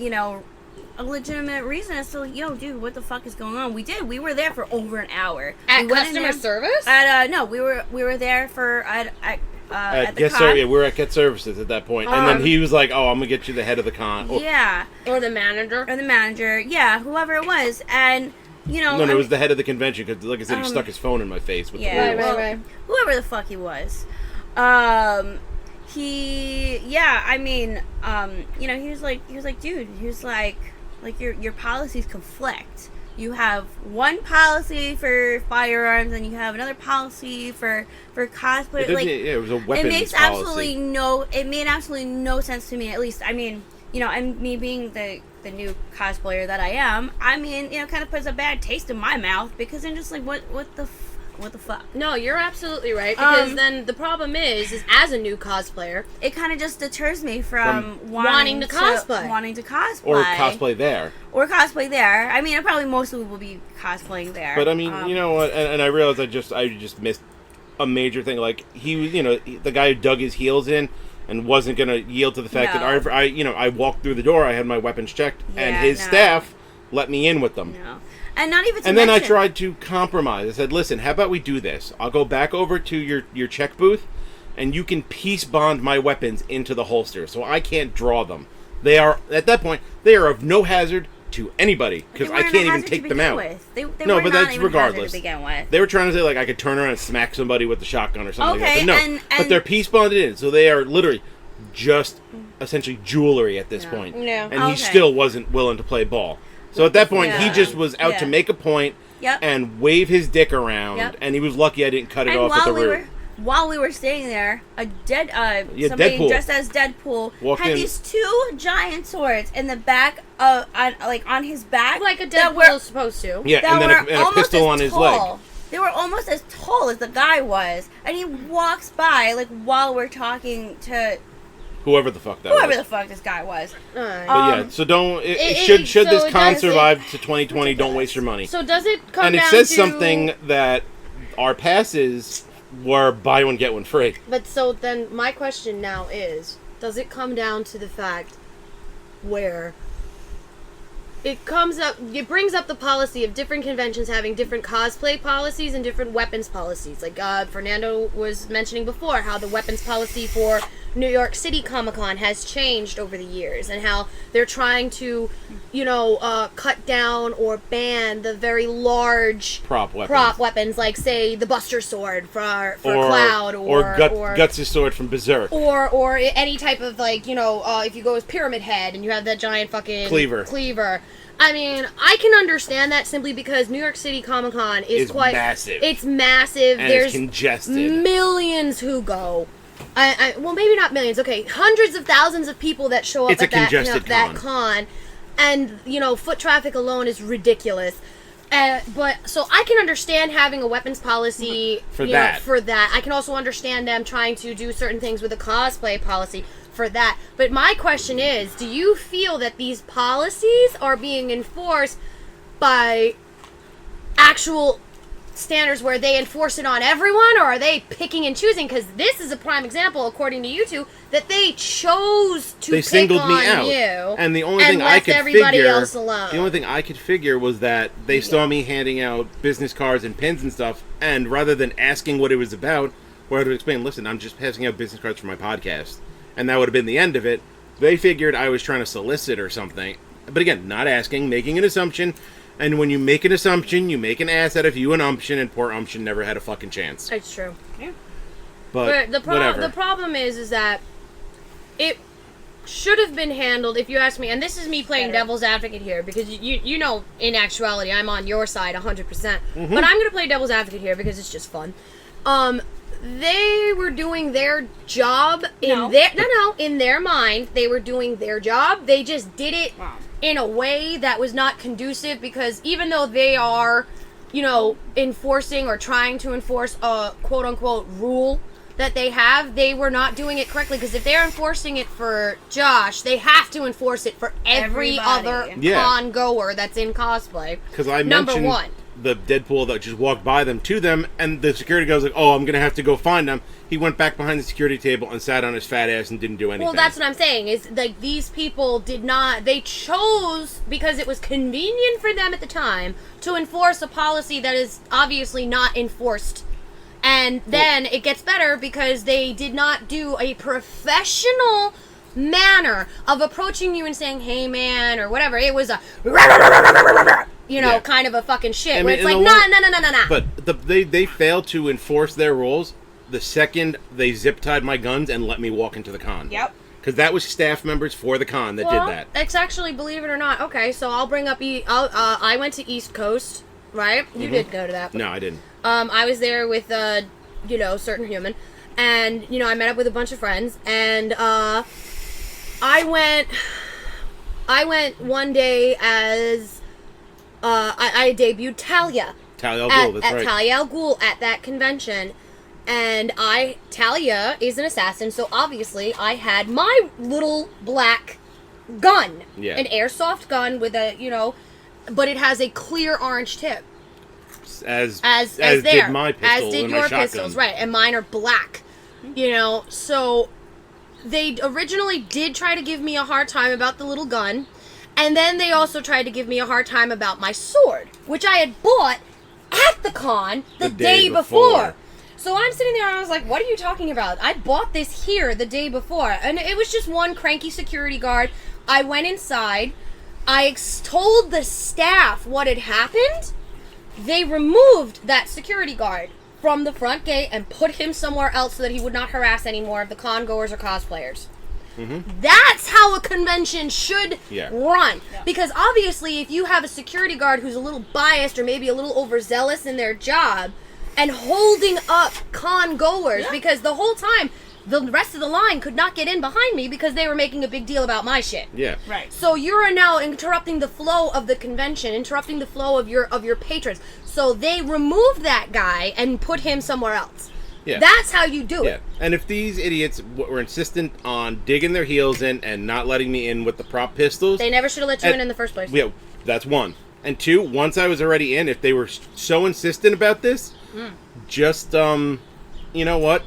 reason as to, dude, what the fuck is going on? We were there for over an hour. At We went in customer there- service? No, we were there for at the Get con. we were at Get Services at that point, and then he was like, "Oh, I'm gonna get you the head of the con." Or, Yeah, Or the manager. or the manager. Yeah, whoever it was, and No, it was the head of the convention because, like I said, he stuck his phone in my face with yeah, the Right, rules. right. whoever the fuck he was. He was like, dude, he was like your policies conflict. You have one policy for firearms and you have another policy for cosplay. It was a weapons It makes policy. it made absolutely no sense to me, at least. I mean, and me being the new cosplayer that I am, I mean, kind of puts a bad taste in my mouth because I'm just like, what the fuck? No, you're absolutely right. Because then the problem is as a new cosplayer, It kind of just deters me from wanting to cosplay. Wanting to cosplay. Or cosplay there. Or cosplay there. I mean, I probably mostly will be cosplaying there. But I mean, you know what? And I realized I just missed a major thing. Like he was, the guy who dug his heels in and wasn't gonna yield to the fact No. that I walked through the door. I had my weapons checked, and Yeah, his no. staff let me in with them. No. And not even to And then I mention- tried to compromise. I said, "Listen, how about we do this? I'll go back over to your check booth, and you can piece bond my weapons into the holster, so I can't draw them. They are at that point they are of no hazard to anybody because They I weren't a can't even hazard to take them begin out." with. They No, were but not that's even a hazard regardless. to begin with. They were trying to say like I could turn around and smack somebody with the shotgun or something like that. Okay, But no, and- but they're piece bonded in, so they are literally just essentially jewelry at this point. Yeah. And he Okay. still wasn't willing to play ball. So at that point, he Yeah. just was out to Yeah. make a point Yep. and wave his dick around, Yep. and he was lucky I didn't cut it And off at the root. while we were staying there, somebody Deadpool. dressed as Deadpool Walked had in. these 2 giant swords in the back of, on his back, Like a that Deadpool were- is supposed to. Yeah, that and then were a almost pistol as on his tall. leg. They were almost as tall as the guy was, and he walks by while we're talking to Whoever the fuck that whoever was. the fuck this guy was. Alright. But yeah, so don't. Should so this it con does- survive to 2020? Don't waste your money. So does it come And it down says to... something that our passes were buy one get one free. But so then my question now is, does it come down to the fact where it brings up the policy of different conventions having different cosplay policies and different weapons policies. Like Fernando was mentioning before, how the weapons policy for New York City Comic-Con has changed over the years, and how they're trying to, cut down or ban the very large Prop weapons. like say the Buster Sword for Cloud, or Guts' sword from Berserk. or any type of if you go with Pyramid Head and you have that giant fucking cleaver. I mean, I can understand that simply because New York City Comic Con is quite massive. It's massive. And There's it's congested. millions who go. Well, maybe not millions. Okay, hundreds of thousands of people that show up It's a at that congested that con, and foot traffic alone is ridiculous. But so I can understand having a weapons policy For that. For that, I can also understand them trying to do certain things with a cosplay policy for that. But my question is, do you feel that these policies are being enforced by actual standards where they enforce it on everyone, or are they picking and choosing? Because this is a prime example, according to you two, that they chose to pick singled me on out. you, And the only thing I left could everybody figure, else alone. the only thing I could figure was that they saw me handing out business cards and pins and stuff, and rather than asking what it was about, where I would explain, listen, I'm just passing out business cards for my podcast, and that would have been the end of it. They figured I was trying to solicit or something. But again, not asking, making an assumption. And when you make an assumption, you make an ass out of you and Umption, and poor Umption never had a fucking chance. It's true. Yeah. But whatever. The problem is that it should have been handled, if you ask me, and this is me playing devil's advocate here, because you know, in actuality, I'm on your side 100%. Mm-hmm. But I'm going to play devil's advocate here because it's just fun. They were doing their job in their mind. They were doing their job. They just did it in a way that was not conducive, because even though they are, enforcing or trying to enforce a quote-unquote rule that they were not doing it correctly. Because if they're enforcing it for Josh, they have to enforce it for every other con goer that's in cosplay. Because I mentioned the Deadpool that just walked by them to them, and the security guy was like, oh, I'm going to have to go find them. He went back behind the security table and sat on his fat ass and didn't do anything. Well, that's what I'm saying, is like these people did not, they chose, because it was convenient for them at the time, to enforce a policy that is obviously not enforced. And then it gets better because they did not do a professional manner of approaching you and saying, hey man, or whatever. It was a kind of a fucking shit. Where it's like, nah. But they failed to enforce their rules the second they zip-tied my guns and let me walk into the con. Yep. Because that was staff members for the con that did that. It's actually, believe it or not, okay, so I'll bring up, I went to East Coast, right? You did go to that. No, I didn't. I was there with, certain human, and, I met up with a bunch of friends, and, I went one day as, I debuted Talia. Talia al Ghul, that's right. Talia al Ghul at that convention. And Talia is an assassin, so obviously I had my little black gun. Yeah. An airsoft gun with a, but it has a clear orange tip. As did my pistol. As did and your my shotgun. pistols, right. And mine are black. So they originally did try to give me a hard time about the little gun. And then they also tried to give me a hard time about my sword, which I had bought at the con the day before. So I'm sitting there and I was like, what are you talking about? I bought this here the day before. And it was just one cranky security guard. I went inside. I told the staff what had happened. They removed that security guard from the front gate and put him somewhere else so that he would not harass any more of the con goers or cosplayers. Mm-hmm. That's how a convention should run. Yeah. Because obviously if you have a security guard who's a little biased or maybe a little overzealous in their job, and holding up con goers because the whole time the rest of the line could not get in behind me because they were making a big deal about my shit. Yeah. Right. So you're now interrupting the flow of the convention, interrupting the flow of your patrons. So they removed that guy and put him somewhere else. Yeah. That's how you do it. And if these idiots were insistent on digging their heels in and not letting me in with the prop pistols... They never should have let you in the first place. Yeah, that's one. And two, once I was already in, if they were so insistent about this, just, you know what?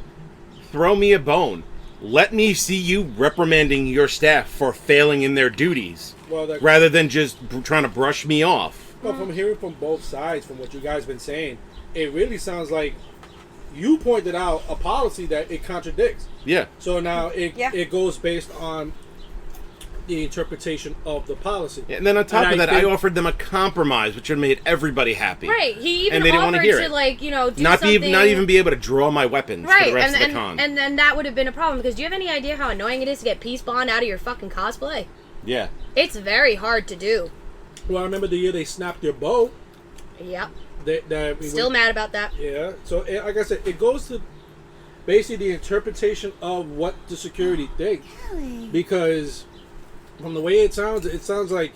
Throw me a bone. Let me see you reprimanding your staff for failing in their duties, rather than just trying to brush me off. Well, from hearing from both sides, from what you guys been saying, it really sounds like you pointed out a policy that it contradicts. Yeah. So now it goes based on the interpretation of the policy. Yeah, and then on top of that, I offered them a compromise, which would have made everybody happy. Right. He even and they didn't offered want to hear to it. like, do not something. Not even be able to draw my weapons for the rest of the con. And then that would have been a problem because do you have any idea how annoying it is to get peace bond out of your fucking cosplay? Yeah. It's very hard to do. Well, I remember the year they snapped your bow. Yep. Still mad about that. Yeah. So, like I said, it goes to basically the interpretation of what the security thinks. Really? Because from the way it sounds like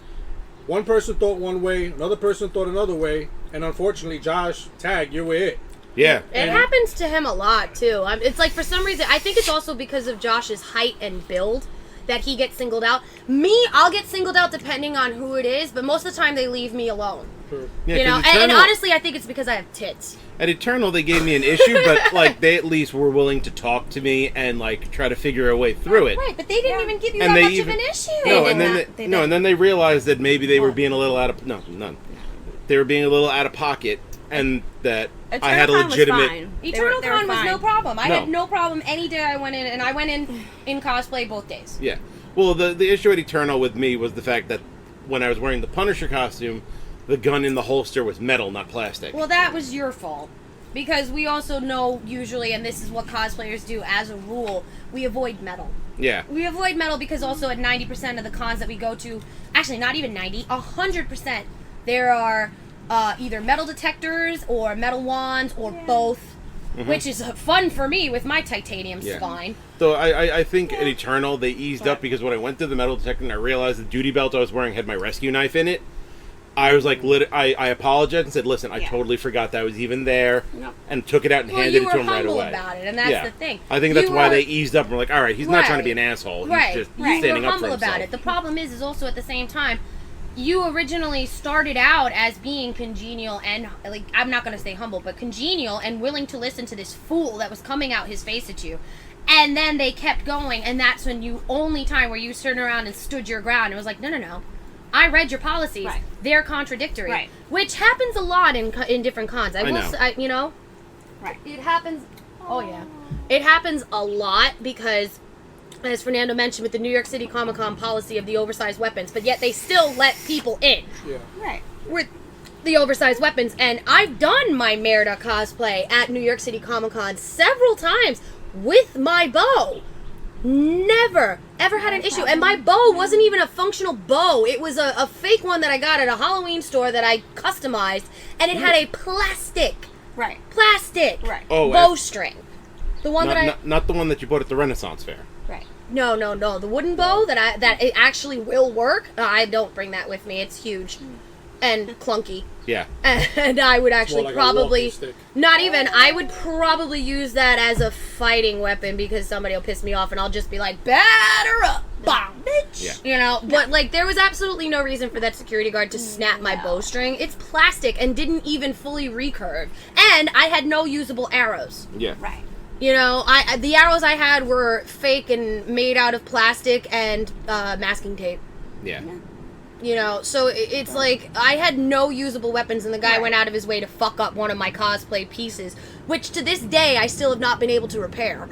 one person thought one way, another person thought another way, and unfortunately, Josh, tag, you're with it. Yeah. It happens to him a lot, too. It's like, for some reason, I think it's also because of Josh's height and build that he gets singled out. Me, I'll get singled out depending on who it is, but most of the time they leave me alone. Sure. Yeah, and honestly, I think it's because I have tits. At Eternal, they gave me an issue, but like they at least were willing to talk to me and like try to figure a way through it. Right, but they didn't even give you And that they much even- of an issue. And then they realized that maybe they were being a little out of none. They were being a little out of pocket, and that I had a legitimate. Eternal They were Con was no fine. problem. I No. had no problem any day I went in, and I went in cosplay both days. Yeah. Well, the issue at Eternal with me was the fact that when I was wearing the Punisher costume, the gun in the holster was metal, not plastic. Well, that was your fault. Because we also know, usually, and this is what cosplayers do as a rule, we avoid metal. Yeah. We avoid metal because also at 90% of the cons that we go to, actually not even 90, 100%, there are either metal detectors or metal wands or both, which is fun for me with my titanium spine. So I think at Eternal, they eased up because when I went through the metal detector and I realized the duty belt I was wearing had my rescue knife in it, I was like, I apologized and said, listen, I totally forgot that was even there, and took it out and handed it to him right away. You were humble about it, and that's the thing. I think that's why they eased up and were like, all right, he's not trying to be an asshole. He's just standing up for humble himself. about it. The problem is also at the same time, you originally started out as being congenial and, like, I'm not going to say humble, but congenial and willing to listen to this fool that was coming out his face at you. And then they kept going, and that's when only time where you turned around and stood your ground and was like, no. I read your policies. Right. They're contradictory. Right. Which happens a lot in different cons. I will know. say, Right. it happens. Oh, yeah. It happens a lot because, as Fernando mentioned, with the New York City Comic-Con policy of the oversized weapons, but yet they still let people in Yeah. Right. with the oversized weapons. And I've done my Merida cosplay at New York City Comic-Con several times with my bow. Never ever had an issue, and my bow wasn't even a functional bow. It was a fake one that I got at a Halloween store that I customized, and it had a plastic Right. bowstring. The one Not the one that you bought at the Renaissance Fair. Right. No, the wooden bow that it actually will work. I don't bring that with me. It's huge and clunky. Yeah. And I would actually More like a probably walking stick. not even. I would probably use that as a fighting weapon because somebody will piss me off, and I'll just be like, "Batter up, bomb, bitch!" Yeah. But like, there was absolutely no reason for that security guard to snap my bowstring. It's plastic and didn't even fully recurve, and I had no usable arrows. Yeah. Right. The arrows I had were fake and made out of plastic and masking tape. Yeah. So it's like I had no usable weapons, and the guy went out of his way to fuck up one of my cosplay pieces, which to this day I still have not been able to repair.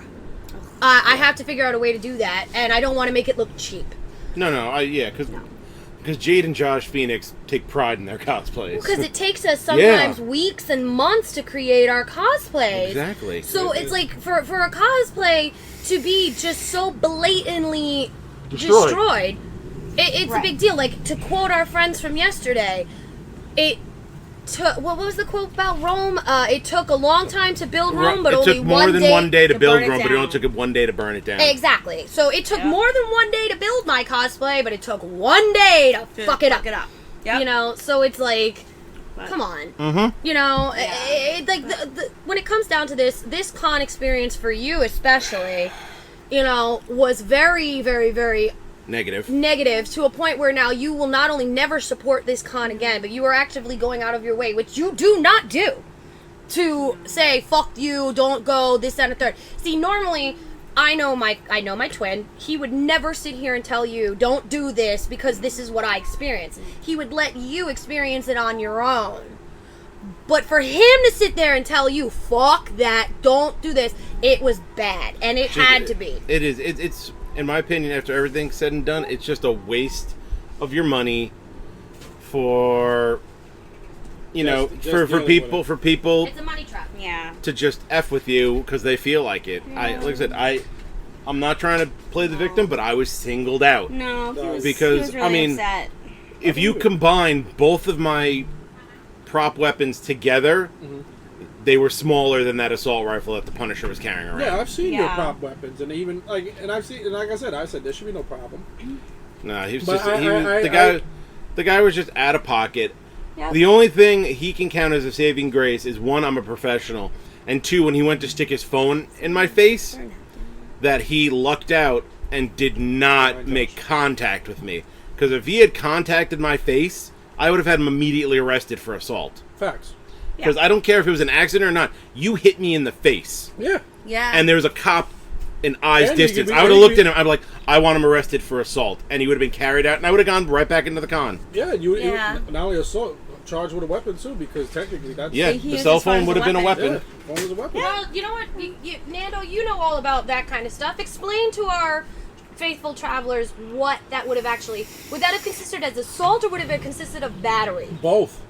I have to figure out a way to do that, and I don't want to make it look cheap. Because Jade and Josh Feinics take pride in their cosplays. Because it takes us sometimes weeks and months to create our cosplays. Exactly. So it's like for a cosplay to be just so blatantly destroyed. It's a big deal. Like, to quote our friends from yesterday, took. What was the quote about Rome? It took a long time to build Rome, but it only took more than 1 day to build burn it Rome, but it only down. took it 1 day to burn it down. Exactly. So it took more than 1 day to build my cosplay, but it took 1 day to fuck it up. Yep. You know, so it's like, come on. Mm-hmm. You know, like when it comes down to this con experience for you especially, you know, was very, very, very negative to a point where now you will not only never support this con again, but you are actively going out of your way, which you do not do, to say fuck you, don't go, this, that, and the third. See, normally I know my twin. He would never sit here and tell you don't do this because this is what I experienced. He would let you experience it on your own. But for him to sit there and tell you fuck that, don't do this, it was bad, and it had to be. It is. It's in my opinion, after everything's said and done, it's just a waste of your money for, you know, for people It's a money trap. Yeah. to just F with you because they feel like it. Like I said, I'm not trying to play the victim, but I was singled out. No, he was, Because, he was really I mean, upset. If you combine both of my prop weapons together, they were smaller than that assault rifle that the Punisher was carrying around. Yeah, I've seen your prop weapons, and even I've seen, and like I said, there should be no problem. Nah, he was But just the guy was just out of pocket. Yep. The only thing he can count as a saving grace is, one, I'm a professional, and two, when he went to stick his phone in my face, that he lucked out and did not make contact with me. Because if he had contacted my face, I would have had him immediately arrested for assault. Facts. Because I don't care if it was an accident or not, you hit me in the face. Yeah. Yeah. And there was a cop in eyes And distance. you- I would have looked at him, I'd be like, I want him arrested for assault. And he would have been carried out, and I would have gone right back into the con. Yeah, you Yeah. not only assault, charged with a weapon too, because technically that's Yeah, He the used cell his phone phone as would a have been a weapon. weapon. phone is a weapon. Well, you know what, Nando, you know all about that kind of stuff. Explain to our faithful travelers what that would have actually... Would that have consisted as assault, or would it have consisted of battery? Both.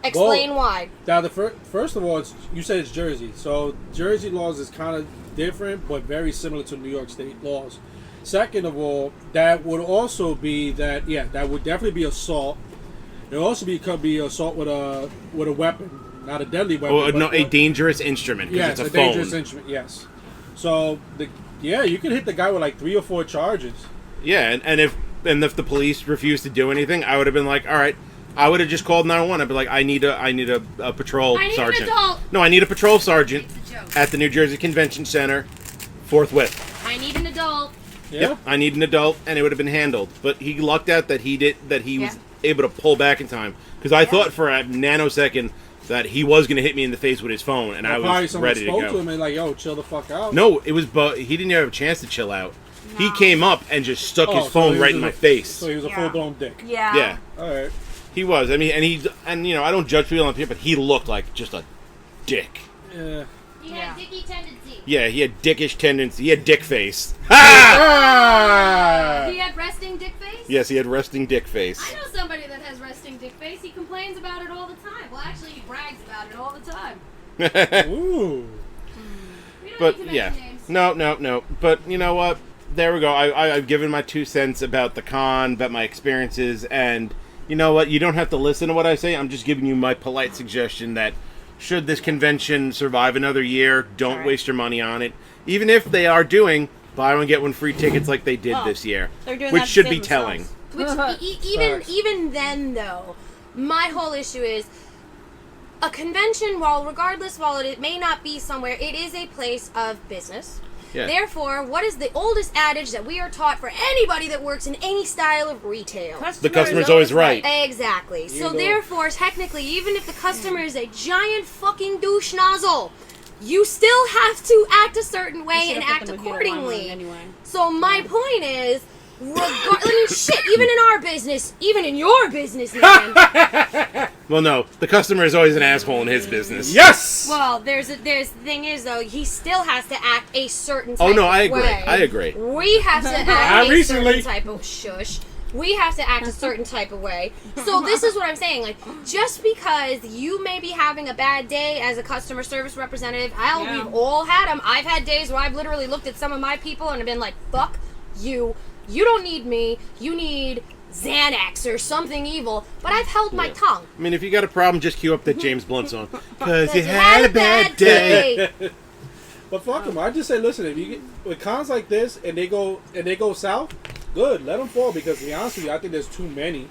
Explain why. Now, first of all, you said it's Jersey, so Jersey laws is kind of different, but very similar to New York State laws. Second of all, that would also be that would definitely be assault. It also could be assault with a weapon, not a deadly weapon. Oh, but no, a dangerous instrument, because yes, it's a a dangerous phone. instrument. Yes. So you could hit the guy with like 3 or 4 charges. Yeah, and if the police refused to do anything, I would have been like, all right, I would have just called 911. I'd be like, I need a patrol I need sergeant. an adult. No, I need a patrol sergeant It's a joke. at the New Jersey Convention Center, forthwith. I need an adult. Yeah. Yep, I need an adult, and it would have been handled. But he lucked out that he was able to pull back in time, because I thought for a nanosecond that he was going to hit me in the face with his phone, and I Probably was someone ready to spoke go. to him and like, yo, chill the fuck out. No, it was, but he didn't even have a chance to chill out. He came up and just stuck his so phone he was right in just my a- face. So he was a Yeah. full blown dick. Yeah. Yeah, All right. he was. I mean, and you know, I don't judge people on people, but he looked like just a dick. Yeah. He Yeah. had dicky tendencies. Yeah, he had dickish tendencies. He had dick face. Ha! Ah! He had resting dick face? Yes, he had resting dick face. I know somebody that has resting dick face. He complains about it all the time. Well, actually, he brags about it all the time. Ooh. We don't But need to yeah, mention names. no. But you know what? There we go. I've given my 2 cents about the con, about my experiences, and you know what? You don't have to listen to what I say. I'm just giving you my polite suggestion that should this convention survive another year, don't Right. waste your money on it. Even if they are doing buy one get one free tickets like they did this year, They're doing which that to should save be telling. themselves. Which Facts. even then though, my whole issue is a convention. While it may not be somewhere, it is a place of business. Yeah. Therefore, what is the oldest adage that we are taught for anybody that works in any style of retail? The customer's always right. Exactly. So know. therefore, technically, even if the customer is a giant fucking douche nozzle, you still have to act a certain way and act accordingly. Anyway. So my point is, I mean, shit, even in our business, even in your business, man. Well, no, the customer is always an asshole in his business. Yes. Well, the thing is though, he still has to act a certain type Oh no, of I agree. way. I agree. We have to act a recently. certain type of shush. We have to act a certain type of way. So this is what I'm saying. Like, just because you may be having a bad day as a customer service representative, we've all had them. I've had days where I've literally looked at some of my people and have been like, fuck you. You don't need me. You need Xanax or something evil, but I've held my tongue. I mean, if you got a problem, just cue up that James Blunt song. Because you had a bad day. But fuck them. I just say, listen, if you get with cons like this and they go south, good, let them fall. Because to be honest with you, I think there's too many.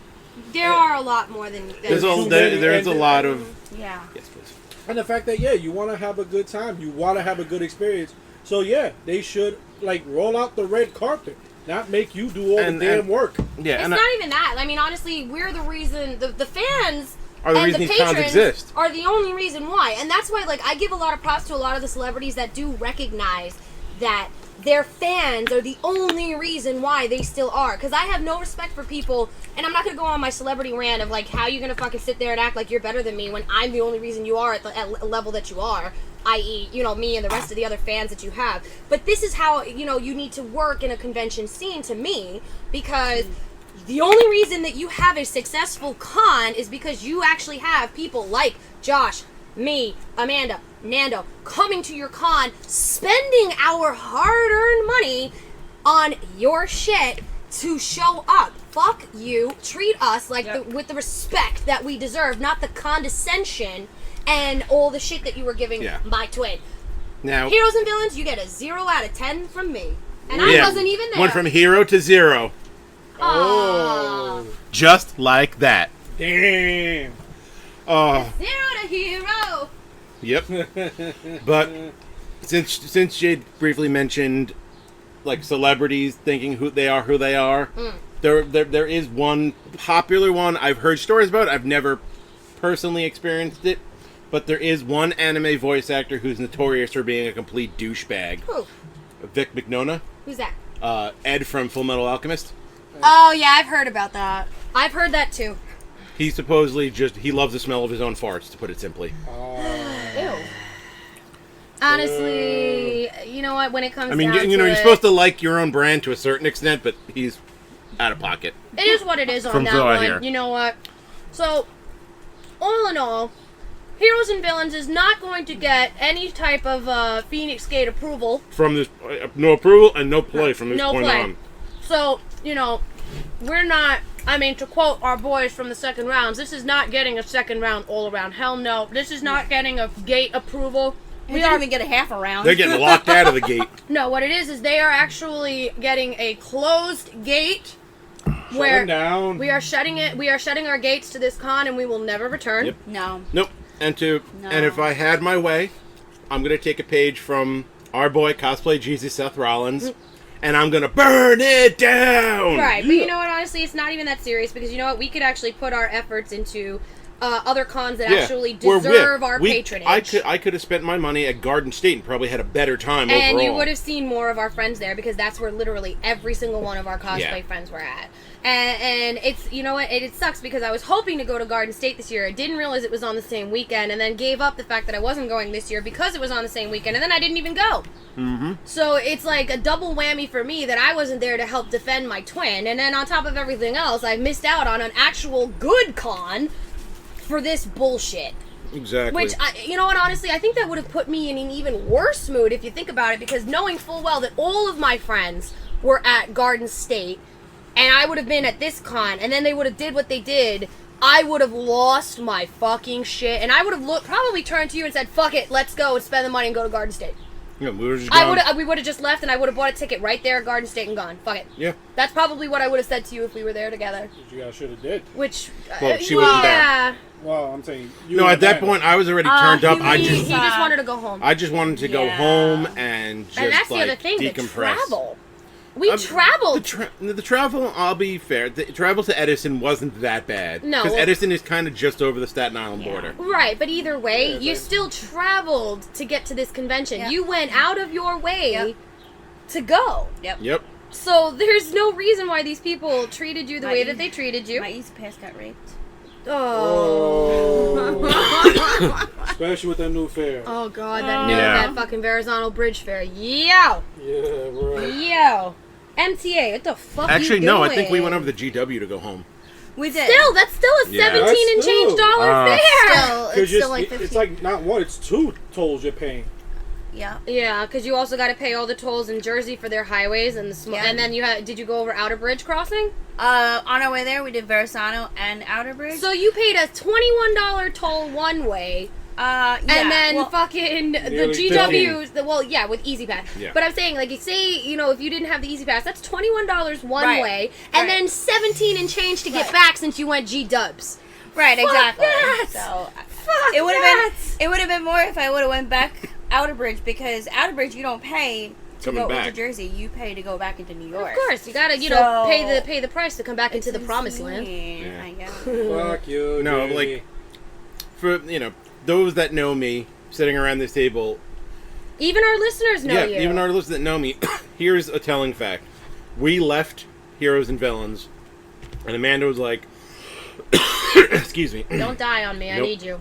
There are a lot more than There's a lot of. Yeah. Yes, please. And the fact that you want to have a good time, you want to have a good experience. So they should roll out the red carpet, not make you do all the damn work. Yeah, it's not even that. I mean, honestly, we're the reason. The fans are the and reason the these cons patrons exist. are the only reason why, and that's why I give a lot of props to a lot of the celebrities that do recognize that their fans are the only reason why they still are. Because I have no respect for people, and I'm not going to go on my celebrity rant of how you going to fucking sit there and act like you're better than me when I'm the only reason you are at the level that you are, i.e., me and the rest of the other fans that you have. But this is how, you need to work in a convention scene to me, because the only reason that you have a successful con is because you actually have people like Josh, me, Amanda, Nando, coming to your con, spending our hard-earned money on your shit to show up. Fuck you. Treat us with the respect that we deserve, not the condescension and all the shit that you were giving my twin. Now, Heroes and Villains, you get a 0 out of 10 from me. And I wasn't even there. Went from hero to 0. Oh. Just like that. Damn. 0 to hero. Yep. But since Jade briefly mentioned celebrities thinking who they are, there is one popular one I've heard stories about. I've never personally experienced it, but there is one anime voice actor who's notorious for being a complete douchebag. Who? Vic Mignogna. Who's that? Ed from Full Metal Alchemist. Oh yeah, I've heard about that. I've heard that too. He supposedly he loves the smell of his own farts, to put it simply. Ew. Honestly, you know what? When it comes, you're supposed to like your own brand to a certain extent, but he's out of pocket. It is what it is on From that Zoa one. here. You know what? So, all in all, Heroes and Villains is not going to get any type of Feinics Gate approval. From this, no approval and no play from this point play. on. So, we're not. I mean, to quote our boys from the second rounds, this is not getting a second round all around. Hell no. This is not getting a gate approval. We don't even get a half a round. They're getting locked out of the gate. No, what it is they are actually getting a closed gate where down. we are shutting it. We are shutting our gates to this con, and we will never return. Yep. No. Nope. And if I had my way, I'm gonna take a page from our boy Cosplay Jesus Seth Rollins. And I'm gonna burn it down. Right, but you know what? Honestly, it's not even that serious because you know what? We could actually put our efforts into other cons that actually deserve our patronage. I could have spent my money at Garden State and probably had a better time overall. And you would have seen more of our friends there because that's where literally every single one of our cosplay friends were at. And it's, you know what, it sucks because I was hoping to go to Garden State this year. I didn't realize it was on the same weekend and then gave up the fact that I wasn't going this year because it was on the same weekend and then I didn't even go. Mm-hmm. So it's like a double whammy for me that I wasn't there to help defend my twin. And then on top of everything else, I missed out on an actual good con for this bullshit. Exactly. Which, you know what, honestly, I think that would have put me in an even worse mood if you think about it because knowing full well that all of my friends were at Garden State and I would have been at this con, and then they would have did what they did, I would have lost my fucking shit, and I would have probably turned to you and said, fuck it, let's go and spend the money and go to Garden State. Yeah, we would have just left, and I would have bought a ticket right there at Garden State and gone. Fuck it. Yeah. That's probably what I would have said to you if we were there together. Which you guys should have did. Which, well, she wasn't there. Well, I'm saying... No, at that point, I was already turned up. He just wanted to go home. I just wanted to go home and just, and that's the other thing, decompress. The travel. We traveled. The travel, I'll be fair, the travel to Edison wasn't that bad. No. Because Edison is kind of just over the Staten Island border. Right, but either way, you still traveled to get to this convention. Yep. You went out of your way to go. Yep. So there's no reason why these people treated you the way that they treated you. My Easy Pass got raped. Oh. Especially with that new fair. Oh, God, that fucking Verrazano Bridge Fair. Yo! Yeah, right. Yo! MTA, what the fuck Actually, you doing? no, I think we went over the GW to go home. We did. That's still a 17 and That's change still- dollar fare! Still, it's still like 15. It's like not one, it's two tolls you're paying. Yeah. Yeah, because you also got to pay all the tolls in Jersey for their highways and the small. Yeah. And then did you go over Outer Bridge crossing? On our way there, we did Verrazano and Outer Bridge. So you paid a $21 toll one way. Yeah. And then Nearly fucking the GWs, with Easy Pass. Yeah. But I'm saying, like, you say, if you didn't have the Easy Pass, that's $21 one Right. way, and Right. then 17 and change to get Right. back since you went G-dubs. Right, exactly. that! So Fuck it would that! have been more if I would have went back Outer Bridge, because Outer Bridge you don't pay to Coming go back. into Jersey. You pay to go back into New York. Of course, you gotta, So- pay the price to come back into the promised land. Yeah. I guess. Fuck you. No, Jamie. like, for, those that know me, sitting around this table, Even our listeners know you. even our listeners that know me, here's a telling fact. We left Heroes and Villains, and Amanda was like, excuse me. Don't die on me. I Nope. need you.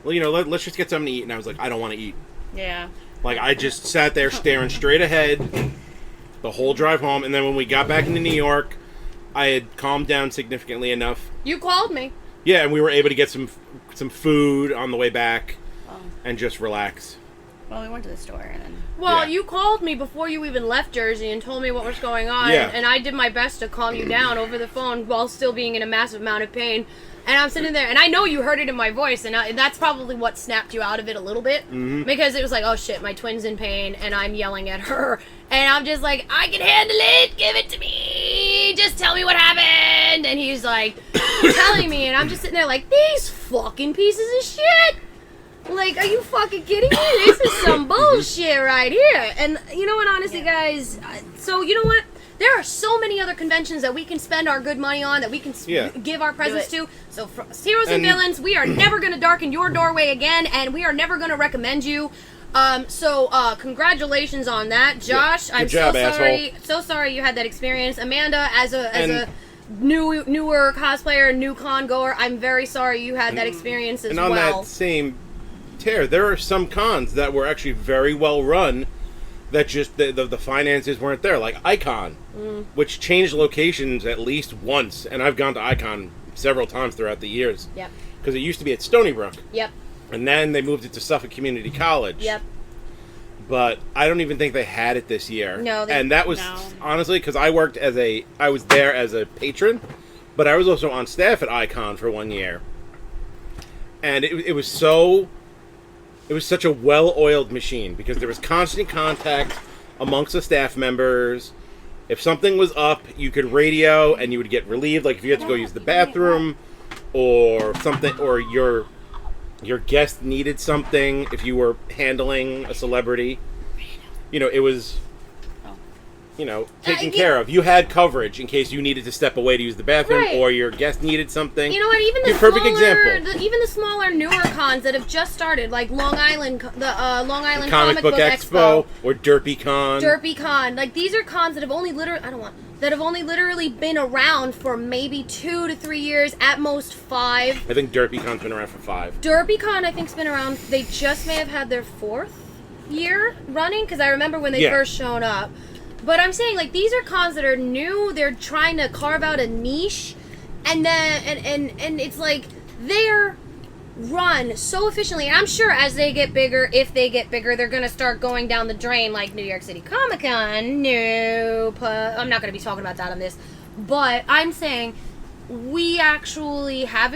Well, let's just get something to eat. And I was like, I don't want to eat. Yeah. Like, I just sat there staring straight ahead the whole drive home. And then when we got back into New York, I had calmed down significantly enough. You called me. Yeah, and we were able to get some food on the way back Oh. and just relax. Well, we went to the store and then. Well, Yeah. you called me before you even left Jersey and told me what was going on, Yeah. and I did my best to calm you down over the phone while still being in a massive amount of pain. And I'm sitting there, and I know you heard it in my voice, and that's probably what snapped you out of it a little bit, because it was like, oh shit, my twin's in pain, and I'm yelling at her, and I'm just like, I can handle it, give it to me, just tell me what happened, and he's like, telling me, and I'm just sitting there like, these fucking pieces of shit! Like, are you fucking kidding me? This is some bullshit right here. And you know what, honestly, guys, so you know what? There are so many other conventions that we can spend our good money on, that we can give our presents to. So, for Heroes and Villains, we are never going to darken your doorway again, and we are never going to recommend you. Congratulations on that, Josh. Good I'm job, so sorry. asshole. So sorry you had that experience, Amanda. As a newer cosplayer, new con goer, I'm very sorry you had that experience as And on well. that same tear, there are some cons that were actually very well run that just the finances weren't there, like Icon, which changed locations at least once, and I've gone to Icon several times throughout the years. Yep. Because it used to be at Stony Brook, Yep. and then they moved it to Suffolk Community College. Yep. But I don't even think they had it this year. No, and that was no. honestly because I was there as a patron, but I was also on staff at Icon for 1 year, and it was such a well-oiled machine because there was constant contact amongst the staff members. If something was up, you could radio and you would get relieved. Like if you had to go use the bathroom, or something, or your guest needed something. If you were handling a celebrity, it was, taken care of. You had coverage in case you needed to step away to use the bathroom, Right. or your guest needed something. You know what? Even the You're a perfect smaller, example. even the smaller, newer cons that have just started, like Long Island, Long Island Comic Book Expo or DerpyCon. DerpyCon, like these are cons that have only literally been around for maybe 2 to 3 years, at most 5. I think DerpyCon's been around for 5. DerpyCon, I think, has been around. They just may have had their 4th year running, because I remember when they first shown up. But I'm saying, like, these are cons that are new. They're trying to carve out a niche, and then and it's like they're run so efficiently. And I'm sure as they get bigger, if they get bigger, they're gonna start going down the drain, like New York City Comic Con. Nope. I'm not gonna be talking about that on this, but I'm saying we actually have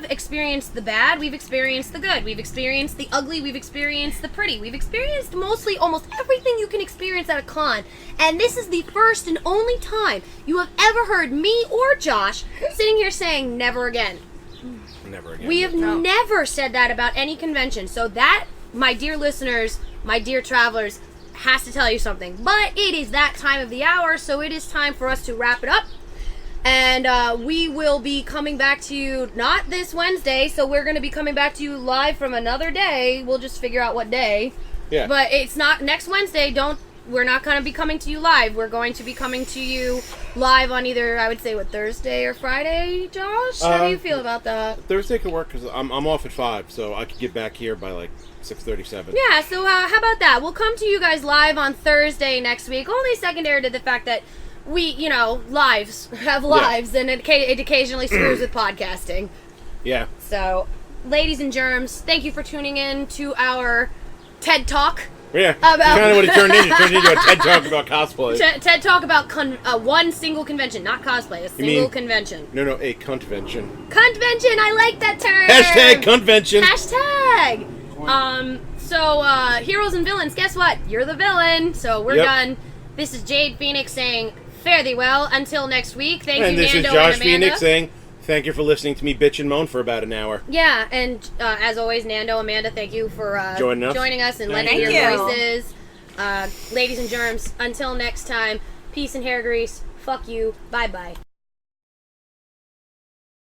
experienced the bad, we've experienced the good, we've experienced the ugly, we've experienced the pretty, we've experienced mostly almost everything you can experience at a con, and this is the first and only time you have ever heard me or Josh sitting here saying never again. Never again. We have never said that about any convention, so that, my dear listeners, my dear travelers, has to tell you something. But it is that time of the hour, so it is time for us to wrap it up. And we will be coming back to you, not this Wednesday, so we're going to be coming back to you live from another day. We'll just figure out what day. Yeah. But it's not next Wednesday. We're not going to be coming to you live. We're going to be coming to you live on either, I would say, Thursday or Friday, Josh? How do you feel about that? Thursday could work because I'm off at 5, so I could get back here by like 6:37. Yeah, so how about that? We'll come to you guys live on Thursday next week, only secondary to the fact that we, lives, and it occasionally screws with podcasting. Yeah. So, ladies and germs, thank you for tuning in to our TED Talk. Yeah, kind of what it turned into. It turned into a TED Talk about cosplay. TED Talk about one single convention, not cosplay, a single convention. No, a convention. Convention, I like that term. Hashtag convention. Hashtag. So, heroes and villains, guess what? You're the villain, so we're done. This is Jade Feinics saying, fare thee well. Until next week, thank you, Nando and Amanda. And this is Josh Feinics saying, thank you for listening to me bitch and moan for about an hour. Yeah, and as always, Nando, Amanda, thank you for joining us and lending your voices. Ladies and germs, until next time, peace and hair grease. Fuck you. Bye-bye.